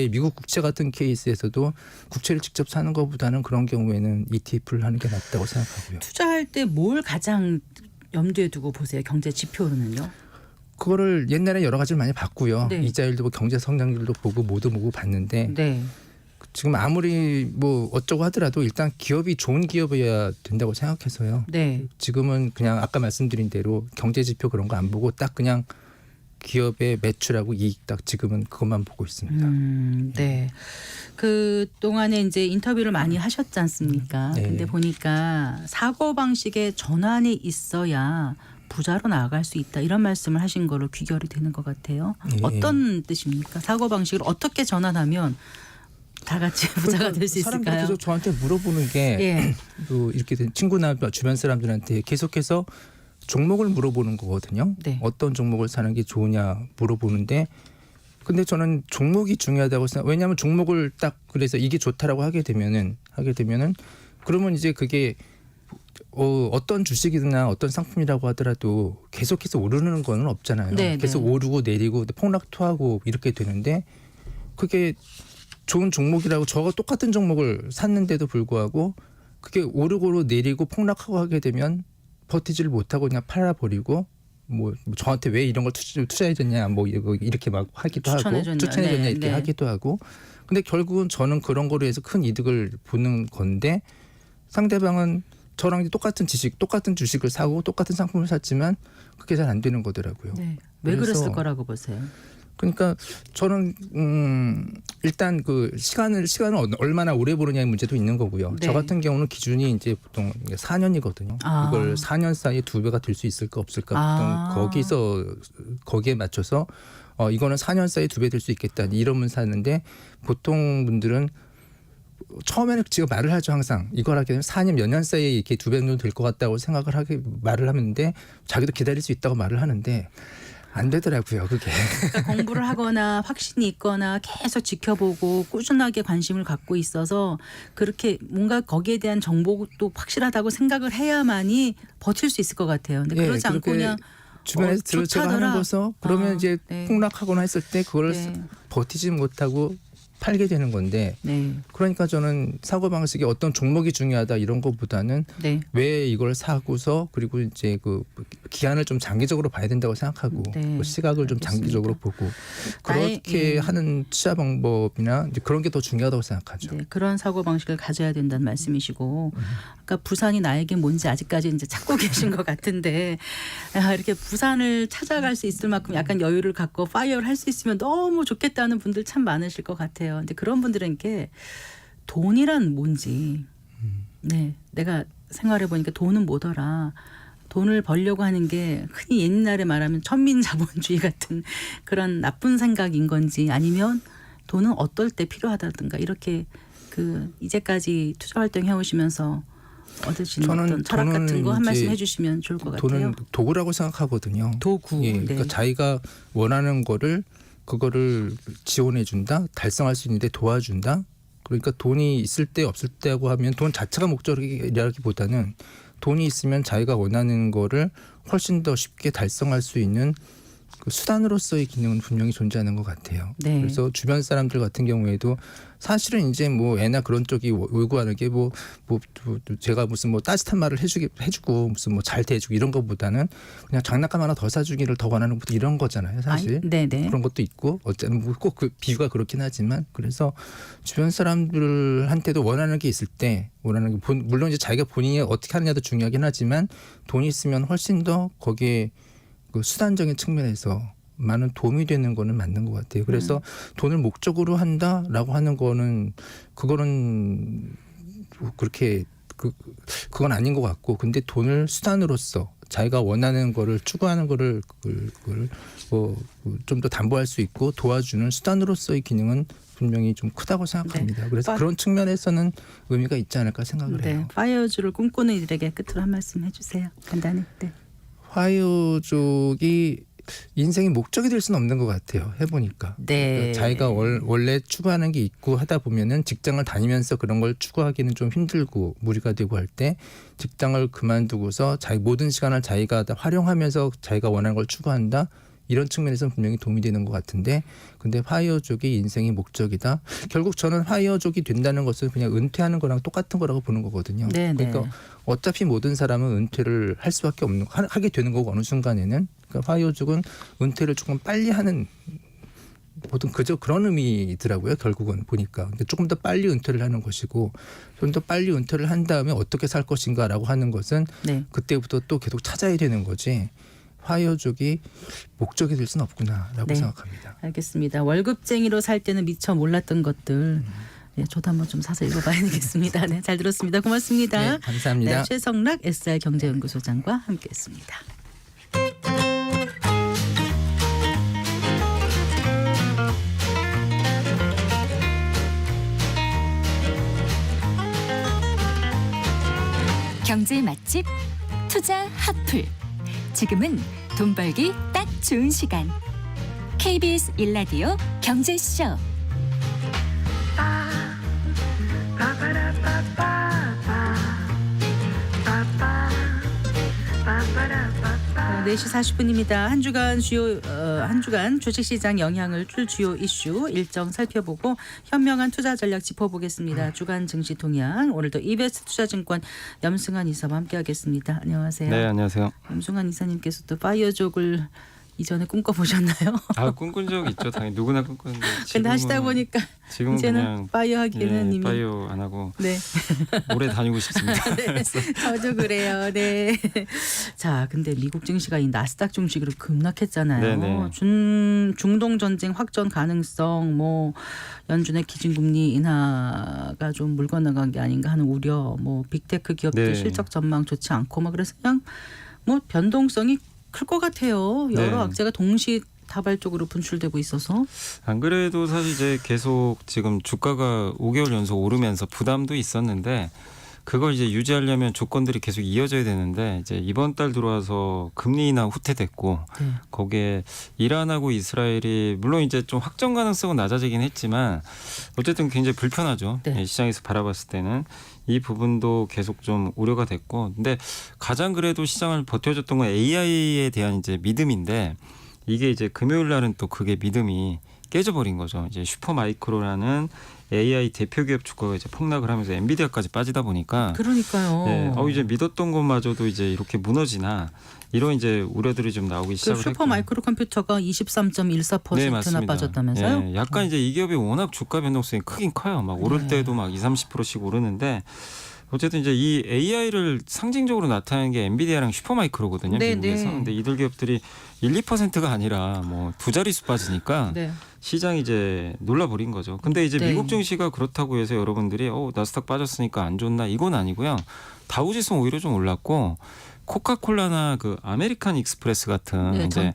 미국 국채 같은 케이스에서도 국채를 직접 사는 것보다는 그런 경우에는 ETF를 하는 게 낫다고 생각하고요. 투자할 때 뭘 가장 염두에 두고 보세요? 경제 지표로는요? 그거를 옛날에 여러 가지를 많이 봤고요. 네. 이자율도 보고 경제 성장률도 보고 모두 봤는데 네. 지금 아무리 뭐 어쩌고 하더라도 일단 기업이 좋은 기업이어야 된다고 생각해서요. 네. 지금은 그냥 아까 말씀드린 대로 경제 지표 그런 거 안 보고 딱 그냥 기업의 매출하고 이익 딱 지금은 그것만 보고 있습니다. 네. 그 동안에 이제 인터뷰를 많이 하셨지 않습니까? 네. 근데 보니까 사고 방식의 전환이 있어야 부자로 나아갈 수 있다 이런 말씀을 하신 거로 귀결이 되는 것 같아요. 네. 어떤 뜻입니까? 사고 방식을 어떻게 전환하면 다 같이 부자가 될 수 사람들이 있을까요? 계속 저한테 물어보는 게 예. 또 이렇게 된 친구나 주변 사람들한테 계속해서 종목을 물어보는 거거든요. 네. 어떤 종목을 사는 게 좋으냐 물어보는데 근데 저는 종목이 중요하다고 생각. 왜냐하면 종목을 딱 그래서 이게 좋다라고 하게 되면은 그러면 이제 그게 어떤 주식이나 어떤 상품이라고 하더라도 계속해서 오르는 거는 없잖아요. 네, 계속 네. 오르고 내리고 폭락토하고 이렇게 되는데 그게 좋은 종목이라고 저가 똑같은 종목을 샀는데도 불구하고 그게 오르고 내리고 폭락하고 하게 되면 버티지를 못하고 그냥 팔아버리고 뭐 저한테 왜 이런 걸 투자해줬냐 뭐 이렇게 막 하기도 하고 추천해줬냐 네, 이렇게 네. 하기도 하고 근데 결국은 저는 그런 거로 해서 큰 이득을 보는 건데 상대방은 저랑 똑같은 주식을 사고 똑같은 상품을 샀지만 그게 잘 안 되는 거더라고요. 네. 왜 그래서 그랬을 거라고 보세요? 그러니까 저는 일단 그 시간을 얼마나 오래 보느냐의 문제도 있는 거고요. 네. 저 같은 경우는 기준이 이제 보통 4년이거든요. 아. 이걸 4년 사이에 2배가 될 수 있을까 없을까 보통 거기에 맞춰서 이거는 4년 사이에 2배 될 수 있겠다 이러면 사는데 보통 분들은 처음에는 지금 말을 하죠. 항상 이걸 하게 되면 4년 몇 년 사이에 이렇게 2배 정도 될 것 같다고 말을 하는데 자기도 기다릴 수 있다고 말을 하는데 안 되더라고요. 그게. 그러니까 공부를 하거나 확신이 있거나 계속 지켜보고 꾸준하게 관심을 갖고 있어서 그렇게 뭔가 거기에 대한 정보도 확실하다고 생각을 해야만이 버틸 수 있을 것 같아요. 근데 예, 그렇지 않고 그렇게 그냥 주변에서 제가 하는 거서 그러면 이제 네. 폭락하거나 했을 때 그걸 네. 버티지 못하고 팔게 되는 건데 네. 그러니까 저는 사고 방식이 어떤 종목이 중요하다 이런 것보다는 네. 왜 이걸 사고서 그리고 이제 그 기한을 좀 장기적으로 봐야 된다고 생각하고 네, 그 시각을 좀 알겠습니다. 장기적으로 보고 그렇게 예. 하는 투자 방법이나 이제 그런 게 더 중요하다고 생각하죠. 네, 그런 사고 방식을 가져야 된다는 말씀이시고, 아까 부산이 나에게 뭔지 아직까지 이제 찾고 계신 것 같은데 이렇게 부산을 찾아갈 수 있을 만큼 약간 여유를 갖고 파이어를 할 수 있으면 너무 좋겠다는 분들 참 많으실 것 같아요. 근데 그런 분들에게 돈이란 뭔지, 네, 내가 생활해 보니까 돈은 뭐더라. 돈을 벌려고 하는 게 흔히 옛날에 말하면 천민자본주의 같은 그런 나쁜 생각인 건지 아니면 돈은 어떨 때 필요하다든가 이렇게 그 이제까지 투자 활동 해오시면서 얻으신 저는 어떤 철학 같은 돈은 거 한 말씀 이제 해주시면 좋을 것 같아요. 돈은 도구라고 생각하거든요. 도구. 예, 네. 그러니까 자기가 원하는 그거를 지원해 준다, 달성할 수 있는데 도와준다. 그러니까 돈이 있을 때 없을 때하고 하면 돈 자체가 목적이라기보다는 돈이 있으면 자기가 원하는 거를 훨씬 더 쉽게 달성할 수 있는 그 수단으로서의 기능은 분명히 존재하는 것 같아요. 네. 그래서 주변 사람들 같은 경우에도 사실은 이제 뭐 애나 그런 쪽이 요구하는 게 뭐 제가 무슨 뭐 따뜻한 말을 해주고 무슨 뭐 잘 대해주고 이런 것보다는 그냥 장난감 하나 더 사주기를 더 원하는 것도 이런 거잖아요. 사실. 네네. 그런 것도 있고 어쩌면 꼭 그 비유가 그렇긴 하지만 그래서 주변 사람들한테도 원하는 게 있을 때 원하는 게 물론 이제 자기가 본인이 어떻게 하느냐도 중요하긴 하지만 돈이 있으면 훨씬 더 거기에 그 수단적인 측면에서 많은 도움이 되는 거는 맞는 것 같아요. 그래서 돈을 목적으로 한다라고 하는 거는 그거는 그렇게 그건 아닌 것 같고 근데 돈을 수단으로서 자기가 원하는 거를 추구하는 거를 그걸 좀 더 담보할 수 있고 도와주는 수단으로서의 기능은 분명히 좀 크다고 생각합니다. 네. 그래서 그런 측면에서는 의미가 있지 않을까 생각을 네. 해요. 파이어주를 꿈꾸는 이들에게 끝으로 한 말씀 해주세요. 간단히. 네. 화요족이 인생의 목적이 될 수는 없는 것 같아요. 해보니까. 네. 그러니까 자기가 원래 추구하는 게 있고 하다 보면은 직장을 다니면서 그런 걸 추구하기는 좀 힘들고 무리가 되고 할 때 직장을 그만두고서 자기 모든 시간을 자기가 다 활용하면서 자기가 원하는 걸 추구한다. 이런 측면에서는 분명히 도움이 되는 것 같은데 근데 화이어족이 인생의 목적이다. 결국 저는 화이어족이 된다는 것은 그냥 은퇴하는 거랑 똑같은 거라고 보는 거거든요. 네, 그러니까 네. 어차피 모든 사람은 은퇴를 할 수밖에 하게 되는 거고 어느 순간에는 그러니까 화이어족은 은퇴를 조금 빨리 하는 보통 그런 의미더라고요. 결국은 보니까. 근데 조금 더 빨리 은퇴를 하는 것이고 좀 더 빨리 은퇴를 한 다음에 어떻게 살 것인가라고 하는 것은 네. 그때부터 또 계속 찾아야 되는 거지. 화이어족이 목적이 될 수는 없구나라고 네. 생각합니다. 알겠습니다. 월급쟁이로 살 때는 미처 몰랐던 것들. 네, 저도 한번 좀 사서 읽어봐야 되겠습니다. 네, 잘 들었습니다. 고맙습니다. 네, 감사합니다. 네, 최성락 SR 경제연구소장과 함께했습니다. 경제 맛집 투자 핫플. 지금은 돈 벌기 딱 좋은 시간. KBS 1라디오 경제쇼. 네, 4시 40분입니다. 한 주간 주식시장 영향을 줄 주요 이슈 일정 살펴보고 현명한 투자 전략 짚어보겠습니다. 주간 증시 동향 오늘도 이베스트 투자증권 염승환 이사와 함께하겠습니다. 안녕하세요. 네, 안녕하세요. 염승환 이사님께서도 파이어족을 이전에 꿈꿔보셨나요? 아, 꿈꾼 적 있죠. 당연히 누구나 꿈꾸는데. 근데 하시다 보니까 지금은 이제는 그냥 파이어 하기는 이미 파이어 안 하고 네. 오래 다니고 싶습니다. 네, 저도 그래요. 네. 자, 근데 미국 증시가 이 나스닥 중식으로 급락했잖아요. 네네. 중동 전쟁 확전 가능성, 뭐 연준의 기준금리 인하가 좀 물 건너간 게 아닌가 하는 우려, 뭐 빅테크 기업들 네. 실적 전망 좋지 않고, 막 그래서 그냥 뭐 변동성이 클 것 같아요. 여러 네. 악재가 동시 다발적으로 분출되고 있어서. 안 그래도 사실 이제 계속 지금 주가가 5개월 연속 오르면서 부담도 있었는데 그걸 이제 유지하려면 조건들이 계속 이어져야 되는데 이제 이번 달 들어와서 금리 인하 후퇴됐고 네. 거기에 이란하고 이스라엘이 물론 이제 좀 확정 가능성은 낮아지긴 했지만 어쨌든 굉장히 불편하죠. 네. 예, 시장에서 바라봤을 때는 이 부분도 계속 좀 우려가 됐고 근데 가장 그래도 시장을 버텨줬던 건 AI에 대한 이제 믿음인데 이게 이제 금요일 날은 또 그게 믿음이 깨져버린 거죠. 이제 슈퍼마이크로라는 AI 대표 기업 주가가 이제 폭락을 하면서 엔비디아까지 빠지다 보니까 그러니까요. 네, 이제 믿었던 것마저도 이제 이렇게 무너지나 이런 이제 우려들이 좀 나오기 그 시작을 슈퍼 했고. 마이크로 컴퓨터가 23.14%나 맞습니다. 빠졌다면서요? 네, 약간 이제 이 기업이 워낙 주가 변동성이 크긴 커요. 막 오를 네. 때도 막 20-30%씩 오르는데 어쨌든 이제 이 AI를 상징적으로 나타내는 게 엔비디아랑 슈퍼마이크로거든요. 네, 미국에서. 네. 근데 이들 기업들이 1-2%가 아니라 뭐 두 자릿수 빠지니까 네. 시장이 이제 놀라버린 거죠. 근데 이제 네. 미국 증시가 그렇다고 해서 여러분들이 나스닥 빠졌으니까 안 좋나 이건 아니고요. 다우지수는 오히려 좀 올랐고 코카콜라나 그 아메리칸 익스프레스 같은 네, 이제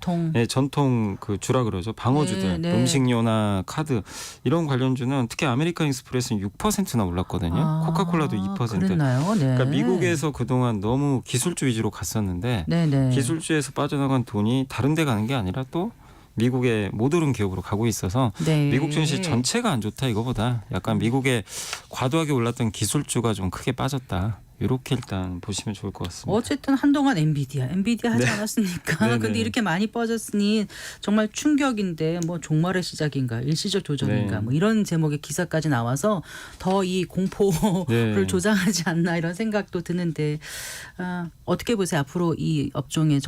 전통 그 주라 그러죠. 방어주들, 네, 네. 음식료나 카드 이런 관련주는 특히 아메리칸 익스프레스는 6%나 올랐거든요. 코카콜라도 2%. 그랬나요? 네. 그러니까 미국에서 그동안 너무 기술주 위주로 갔었는데 네네. 기술주에서 빠져나간 돈이 다른 데 가는 게 아니라 또 미국의 못 오른 기업으로 가고 있어서 네. 미국 증시 전체가 안 좋다 이거보다 약간 미국의 과도하게 올랐던 기술주가 좀 크게 빠졌다. 이렇게 일단 보시면 좋을 것 같습니다. 어쨌든 한동안 엔비디아 하지 네. 않았습니까? 네네. 근데 이렇게 많이 빠졌으니 정말 충격인데 뭐 종말의 시작인가 일시적 조정인가 네. 뭐 이런 제목의 기사까지 나와서 더 이 공포를 네. 조장하지 않나 이런 생각도 드는데 어떻게 보세요? 앞으로 이 업종의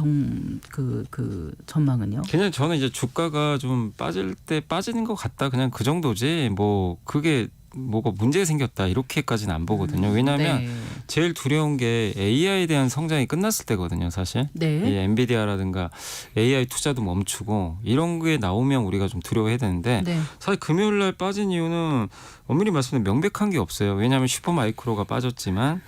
그 전망은요? 그냥 저는 이제 주가가 좀 빠질 때 빠지는 것 같다 그냥 그 정도지 뭐 그게 뭐가 문제가 생겼다 이렇게까지는 안 보거든요. 왜냐하면 네. 제일 두려운 게 AI에 대한 성장이 끝났을 때거든요. 사실 네. 이 엔비디아라든가 AI 투자도 멈추고 이런 게 나오면 우리가 좀 두려워해야 되는데 네. 사실 금요일 날 빠진 이유는 엄밀히 말씀드리면 명백한 게 없어요. 왜냐하면 슈퍼마이크로가 빠졌지만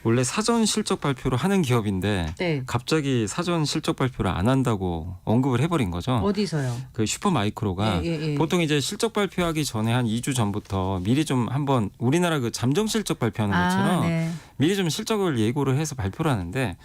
원래 사전 실적 발표를 하는 기업인데 네. 갑자기 사전 실적 발표를 안 한다고 언급을 해버린 거죠. 어디서요? 그 슈퍼마이크로가 예. 보통 이제 실적 발표하기 전에 한 2주 전부터 미리 좀 한번 우리나라 그 잠정 실적 발표하는 것처럼 네. 미리 좀 실적을 예고를 해서 발표를 하는데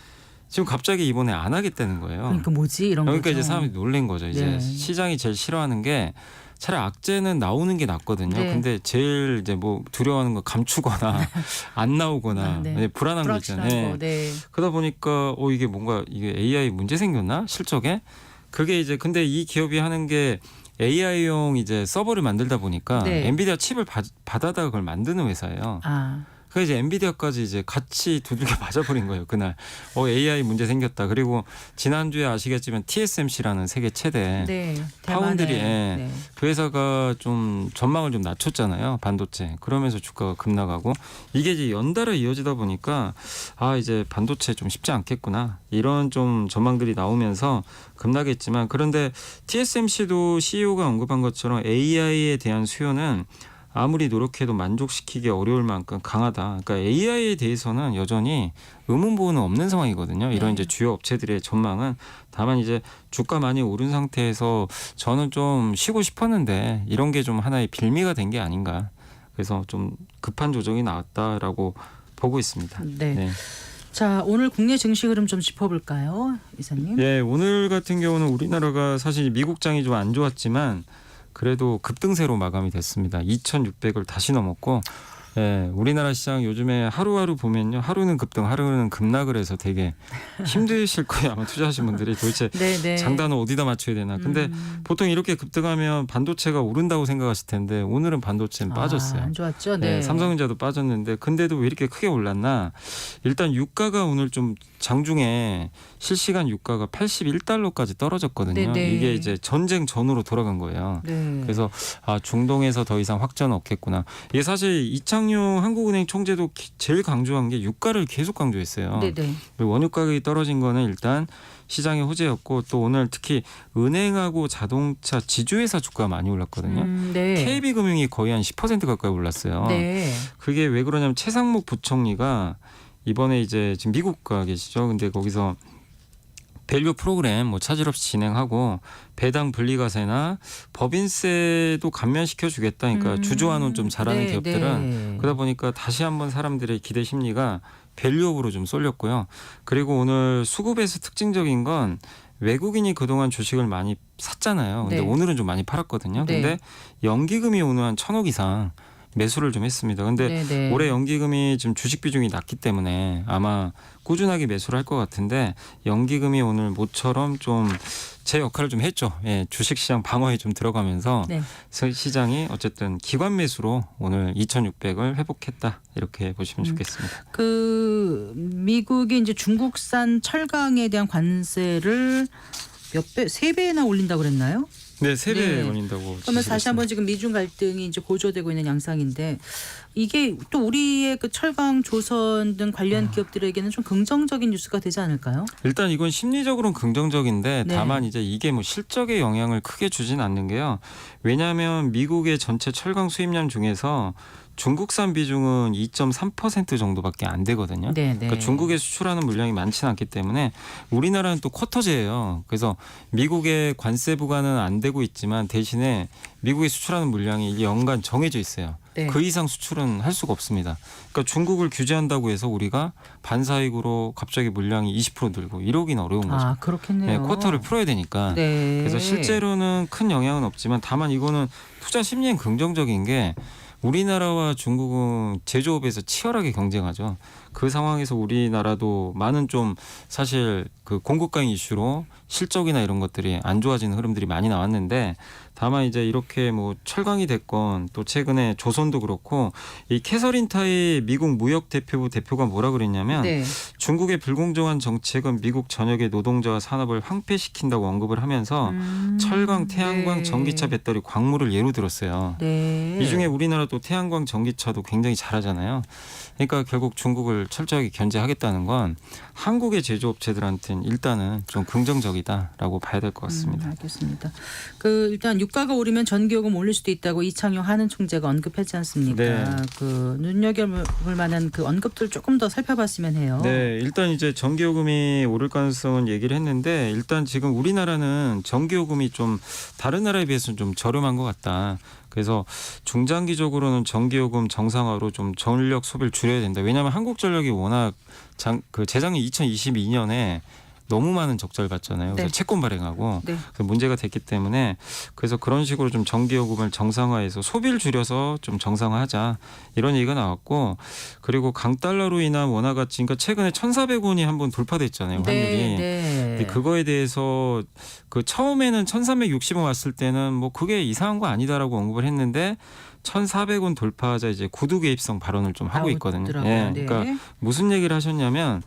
지금 갑자기 이번에 안 하겠다는 거예요. 그러니까 뭐지 이런 그러니까 거죠. 이제 사람들이 놀란 거죠. 이제 네. 시장이 제일 싫어하는 게 차라리 악재는 나오는 게 낫거든요. 네. 근데 제일 이제 뭐 두려워하는 거 감추거나 안 나오거나 네. 불안한 거 불확실한 있잖아요. 거. 네. 그러다 보니까 이게 뭔가 이게 AI 문제 생겼나 실적에 그게 이제 근데 이 기업이 하는 게 AI용 이제 서버를 만들다 보니까 네. 엔비디아 칩을 받아다가 그걸 만드는 회사예요. 아. 그 이제 엔비디아까지 이제 같이 두들겨 맞아버린 거예요. 그날 AI 문제 생겼다. 그리고 지난주에 아시겠지만 TSMC라는 세계 최대 네. 파운드리 네. 그 회사가 좀 전망을 좀 낮췄잖아요. 반도체. 그러면서 주가가 급락하고 이게 이제 연달아 이어지다 보니까 이제 반도체 좀 쉽지 않겠구나. 이런 좀 전망들이 나오면서 급락했지만 그런데 TSMC도 CEO가 언급한 것처럼 AI에 대한 수요는 아무리 노력해도 만족시키기 어려울 만큼 강하다. 그러니까 AI에 대해서는 여전히 의문부호는 없는 상황이거든요. 이런 이제 주요 업체들의 전망은 다만 이제 주가 많이 오른 상태에서 저는 좀 쉬고 싶었는데 이런 게 좀 하나의 빌미가 된 게 아닌가. 그래서 좀 급한 조정이 나왔다라고 보고 있습니다. 네. 자, 오늘 국내 증시 흐름 좀 짚어볼까요, 이사님? 예, 오늘 같은 경우는 우리나라가 사실 미국장이 좀 안 좋았지만 그래도 급등세로 마감이 됐습니다. 2,600을 다시 넘었고 예, 우리나라 시장 요즘에 하루하루 보면요. 하루는 급등, 하루는 급락을 해서 되게 힘드실 거예요. 아마 투자하신 분들이 도대체 장단을 어디다 맞춰야 되나. 근데 보통 이렇게 급등하면 반도체가 오른다고 생각하실 텐데 오늘은 반도체는 빠졌어요. 안 좋았죠. 네, 삼성전자도 빠졌는데 근데도 왜 이렇게 크게 올랐나. 일단 유가가 오늘 좀 장중에 실시간 유가가 81달러까지 떨어졌거든요. 네네. 이게 이제 전쟁 전으로 돌아간 거예요. 네. 그래서 중동에서 더 이상 확전 없겠구나. 이게 사실 이창용 한국은행 총재도 제일 강조한 게 유가를 계속 강조했어요. 네네. 원유 가격이 떨어진 거는 일단 시장의 호재였고 또 오늘 특히 은행하고 자동차 지주회사 주가가 많이 올랐거든요. 네. KB금융이 거의 한 10% 가까이 올랐어요. 네. 그게 왜 그러냐면 최상목 부총리가 이번에 이제 지금 미국 가 계시죠. 근데 거기서 밸류 프로그램 뭐 차질 없이 진행하고 배당 분리과세나 법인세도 감면시켜 주겠다. 그러니까 주주환원 좀 잘하는 기업들은 그러다 보니까 다시 한번 사람들의 기대 심리가 밸류업으로 좀 쏠렸고요. 그리고 오늘 수급에서 특징적인 건 외국인이 그동안 주식을 많이 샀잖아요. 근데 오늘은 좀 많이 팔았거든요. 근데 연기금이 오늘 한 1,000억 이상 매수를 좀 했습니다. 근데 올해 연기금이 지금 주식 비중이 낮기 때문에 아마 꾸준하게 매수를 할 것 같은데 연기금이 오늘 모처럼 좀 제 역할을 좀 했죠. 예, 주식시장 방어에 좀 들어가면서 시장이 어쨌든 기관 매수로 오늘 2,600을 회복했다 이렇게 보시면 좋겠습니다. 그 미국이 이제 중국산 철강에 대한 관세를 몇 배, 3배나 올린다고 그랬나요? 네, 3배 올린다고. 그러면 다시 한번 지금 미중 갈등이 이제 고조되고 있는 양상인데 이게 또 우리의 그 철강, 조선 등 관련 기업들에게는 좀 긍정적인 뉴스가 되지 않을까요? 일단 이건 심리적으로는 긍정적인데 다만 이제 이게 뭐 실적에 영향을 크게 주진 않는 게요. 왜냐하면 미국의 전체 철강 수입량 중에서 중국산 비중은 2.3% 정도밖에 안 되거든요. 그러니까 중국에 수출하는 물량이 많지는 않기 때문에 우리나라는 또 쿼터제예요. 그래서 미국의 관세 부과는 안 되고 있지만 대신에 미국에 수출하는 물량이 연간 정해져 있어요. 그 이상 수출은 할 수가 없습니다. 그러니까 중국을 규제한다고 해서 우리가 반사이익으로 갑자기 물량이 20% 늘고 이러기는 어려운 거죠. 그렇겠네요. 네, 쿼터를 풀어야 되니까. 그래서 실제로는 큰 영향은 없지만 다만 이거는 투자 심리엔 긍정적인 게 우리나라와 중국은 제조업에서 치열하게 경쟁하죠. 그 상황에서 우리나라도 많은 좀 사실 그 공급 강의 이슈로 실적이나 이런 것들이 안 좋아지는 흐름들이 많이 나왔는데 다만 이제 이렇게 뭐 철강이 됐건 또 최근에 조선도 그렇고 이 캐서린 타이 미국 무역 대표부 대표가 뭐라 그랬냐면 중국의 불공정한 정책은 미국 전역의 노동자와 산업을 황폐시킨다고 언급을 하면서 철강, 태양광, 전기차, 배터리, 광물을 예로 들었어요. 이 중에 우리나라도 태양광, 전기차도 굉장히 잘하잖아요. 그러니까 결국 중국을 철저하게 견제하겠다는 건 한국의 제조업체들한테는 일단은 좀 긍정적이다라고 봐야 될 것 같습니다. 알겠습니다. 그 일단 유가가 오르면 전기요금 올릴 수도 있다고 이창용 한은 총재가 언급했지 않습니까? 그 눈여겨볼 만한 그 언급들 조금 더 살펴봤으면 해요. 네, 일단 이제 전기요금이 오를 가능성은 얘기를 했는데 일단 지금 우리나라는 전기요금이 좀 다른 나라에 비해서는 좀 저렴한 것 같다. 그래서 중장기적으로는 전기요금 정상화로 좀 전력 소비를 줄여야 된다. 왜냐하면 한국전력이 워낙 재작년 2022년에 너무 많은 적자를 봤잖아요. 그래서 채권 발행하고 그래서 문제가 됐기 때문에 그래서 그런 식으로 좀 전기요금을 정상화해서 소비를 줄여서 좀 정상화하자 이런 얘기가 나왔고 그리고 강달러로 인한 원화 가치 그러니까 최근에 1,400원이 한번 돌파됐잖아요. 환율이. 근데 그거에 대해서 그 처음에는 1,360원 왔을 때는 뭐 그게 이상한 거 아니다라고 언급을 했는데 1,400원 돌파하자 이제 구두 개입성 발언을 좀 하고 있거든요. 예, 네. 그러니까 무슨 얘기를 하셨냐면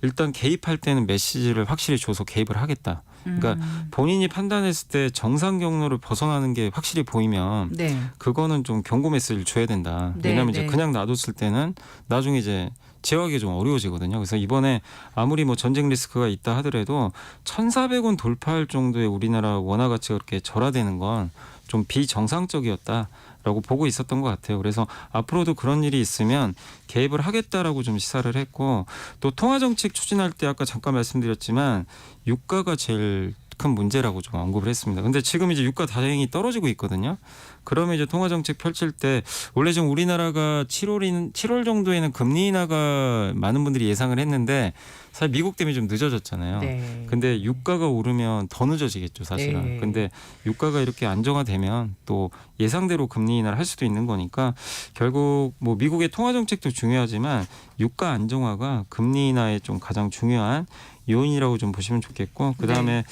일단 개입할 때는 메시지를 확실히 줘서 개입을 하겠다. 그러니까 본인이 판단했을 때 정상 경로를 벗어나는 게 확실히 보이면 네. 그거는 좀 경고 메시지를 줘야 된다. 네, 왜냐하면 네. 이제 그냥 놔뒀을 때는 나중에 이제 제어하기 좀 어려워지거든요. 그래서 이번에 아무리 뭐 전쟁 리스크가 있다 하더라도 1,400원 돌파할 정도의 우리나라 원화 가치가 그렇게 절하되는 건 좀 비정상적이었다라고 보고 있었던 것 같아요. 그래서 앞으로도 그런 일이 있으면 개입을 하겠다라고 좀 시사를 했고 또 통화정책 추진할 때 아까 잠깐 말씀드렸지만 유가가 제일 큰 문제라고 좀 언급을 했습니다. 근데 지금 이제 유가 다행히 떨어지고 있거든요. 그러면 이제 통화정책 펼칠 때 원래 좀 우리나라가 7월 정도에는 금리 인하가 많은 분들이 예상을 했는데 사실 미국 때문에 좀 늦어졌잖아요. 네. 근데 유가가 오르면 더 늦어지겠죠, 사실은. 네. 근데 유가가 이렇게 안정화되면 또 예상대로 금리 인하를 할 수도 있는 거니까 결국 뭐 미국의 통화 정책도 중요하지만 유가 안정화가 금리 인하의 좀 가장 중요한 요인이라고 좀 보시면 좋겠고 그다음에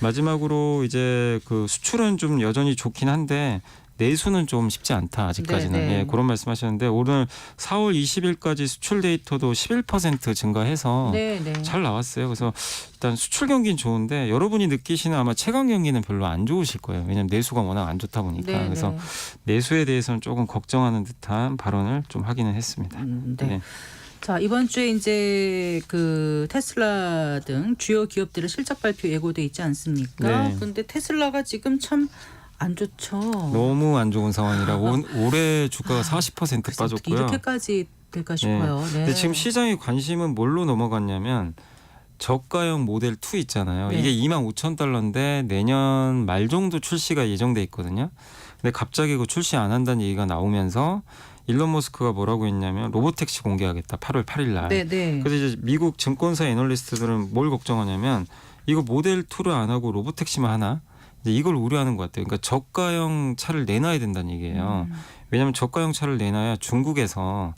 마지막으로 이제 그 수출은 좀 여전히 좋긴 한데 내수는 좀 쉽지 않다 아직까지는. 네, 네. 예, 그런 말씀하셨는데 오늘 4월 20일까지 수출 데이터도 11% 증가해서 네, 네. 잘 나왔어요. 그래서 일단 수출 경기는 좋은데 여러분이 느끼시는 아마 체감 경기는 별로 안 좋으실 거예요. 왜냐하면 내수가 워낙 안 좋다 보니까. 네, 그래서 네. 내수에 대해서는 조금 걱정하는 듯한 발언을 좀 하기는 했습니다. 네. 네. 자, 이번 주에 이제 그 테슬라 등 주요 기업들의 실적 발표 예고돼 있지 않습니까? 네. 그런데 테슬라가 지금 참 안 좋죠. 너무 안 좋은 상황이라 올해 주가가 40% 그래서 어떻게 빠졌고요. 이렇게까지 될까 싶어요. 네. 근데 지금 시장의 관심은 뭘로 넘어갔냐면 저가형 모델 2 있잖아요. 네. 이게 25,000달러인데 내년 말 정도 출시가 예정돼 있거든요. 근데 갑자기 그 출시 안 한다는 얘기가 나오면서 일론 머스크가 뭐라고 했냐면 로보택시 공개하겠다. 8월 8일 날. 네, 네. 그래서 이제 미국 증권사 애널리스트들은 뭘 걱정하냐면 이거 모델 2를 안 하고 로보택시만 하나? 이제 이걸 우려하는 것 같아요. 그러니까 저가형 차를 내놔야 된다는 얘기예요. 왜냐하면 저가형 차를 내놔야 중국에서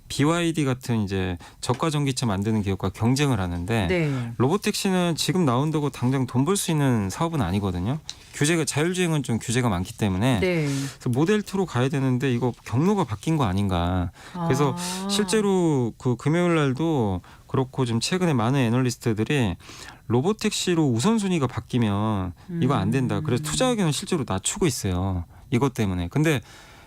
BYD 같은 이제 저가 전기차 만드는 기업과 경쟁을 하는데 네. 로보택시는 지금 나온다고 당장 돈 벌 수 있는 사업은 아니거든요. 규제가 자율주행은 좀 규제가 많기 때문에 네. 그래서 모델 2로 가야 되는데 이거 경로가 바뀐 거 아닌가. 그래서 실제로 그 금요일 날도 그렇고 좀 최근에 많은 애널리스트들이 로보택시로 우선순위가 바뀌면 이거 안 된다. 그래서 투자 의견을 실제로 낮추고 있어요. 이것 때문에. 근데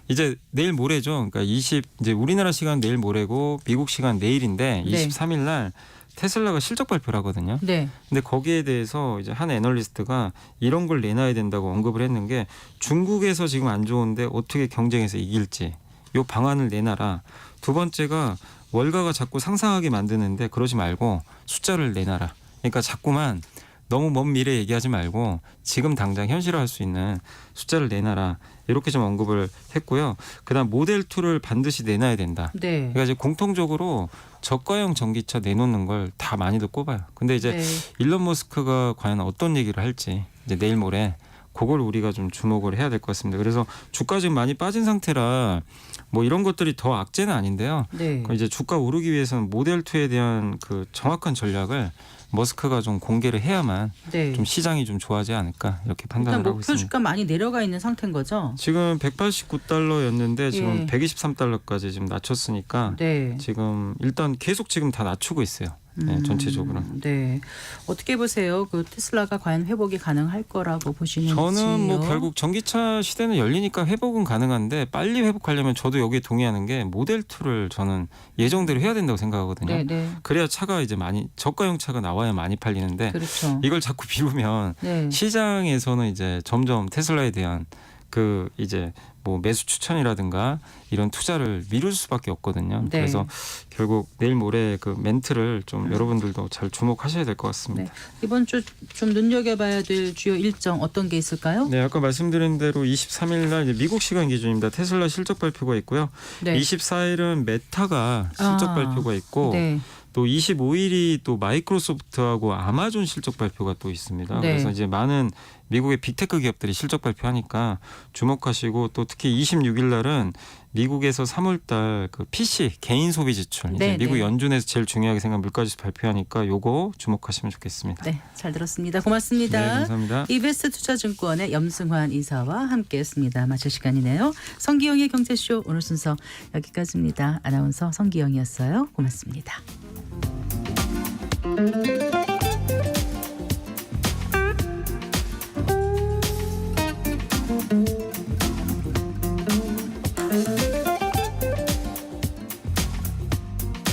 이제 내일 모레죠. 그러니까 이제 우리나라 시간 내일 모레고 미국 시간 내일인데 네. 23일 날 테슬라가 실적 발표를 하거든요. 네. 근데 거기에 대해서 이제 한 애널리스트가 이런 걸 내놔야 된다고 언급을 했는 게 중국에서 지금 안 좋은데 어떻게 경쟁해서 이길지 요 방안을 내놔라. 두 번째가 월가가 자꾸 상상하게 만드는데 그러지 말고 숫자를 내놔라. 그러니까 자꾸만 너무 먼 미래 얘기하지 말고 지금 당장 현실화할 수 있는 숫자를 내놔라. 이렇게 좀 언급을 했고요. 그다음 모델 2를 반드시 내놔야 된다. 네. 그러니까 이제 공통적으로 저가형 전기차 내놓는 걸 다 많이들 꼽아요. 근데 이제 네. 일론 머스크가 과연 어떤 얘기를 할지 이제 내일 모레 그걸 우리가 좀 주목을 해야 될 것 같습니다. 그래서 주가 지금 많이 빠진 상태라 뭐 이런 것들이 더 악재는 아닌데요. 네. 그 이제 주가 오르기 위해서는 모델 2에 대한 그 정확한 전략을 머스크가 좀 공개를 해야만 네. 좀 시장이 좀 좋아지지 않을까 이렇게 판단을 일단 하고 목표 있습니다. 주가 많이 내려가 있는 상태인 거죠? 지금 189달러였는데 지금 예. 123달러까지 지금 낮췄으니까 네. 지금 일단 계속 지금 다 낮추고 있어요. 네, 전체적으로. 네. 어떻게 보세요? 그 테슬라가 과연 회복이 가능할 거라고 보시는지요? 저는 뭐 결국 전기차 시대는 열리니까 회복은 가능한데 빨리 회복하려면 저도 여기에 동의하는 게 모델 2를 저는 예정대로 해야 된다고 생각하거든요. 네, 네. 그래야 차가 이제 많이 저가형 차가 나와야 많이 팔리는데 그렇죠. 이걸 자꾸 미루면 네. 시장에서는 이제 점점 테슬라에 대한 그 이제 뭐 매수 추천이라든가 이런 투자를 미룰 수밖에 없거든요. 네. 그래서 결국 내일 모레 그 멘트를 좀 여러분들도 잘 주목하셔야 될 것 같습니다. 네. 이번 주 좀 눈여겨봐야 될 주요 일정 어떤 게 있을까요? 네, 아까 말씀드린 대로 23일 날 이제 미국 시간 기준입니다. 테슬라 실적 발표가 있고요. 네. 24일은 메타가 실적 발표가 있고 네. 또 25일이 또 마이크로소프트하고 아마존 실적 발표가 또 있습니다. 네. 그래서 이제 많은 미국의 빅테크 기업들이 실적 발표하니까 주목하시고 또 특히 26일 날은 미국에서 3월달 그 PC 개인 소비 지출 이제 네, 미국 네. 연준에서 제일 중요하게 생각한 물가지수 발표하니까 요거 주목하시면 좋겠습니다. 네, 잘 들었습니다. 고맙습니다. 네, 감사합니다. 이베스트 투자증권의 염승환 이사와 함께했습니다. 마칠 시간이네요. 성기영의 경제쇼 오늘 순서 여기까지입니다. 아나운서 성기영이었어요. 고맙습니다.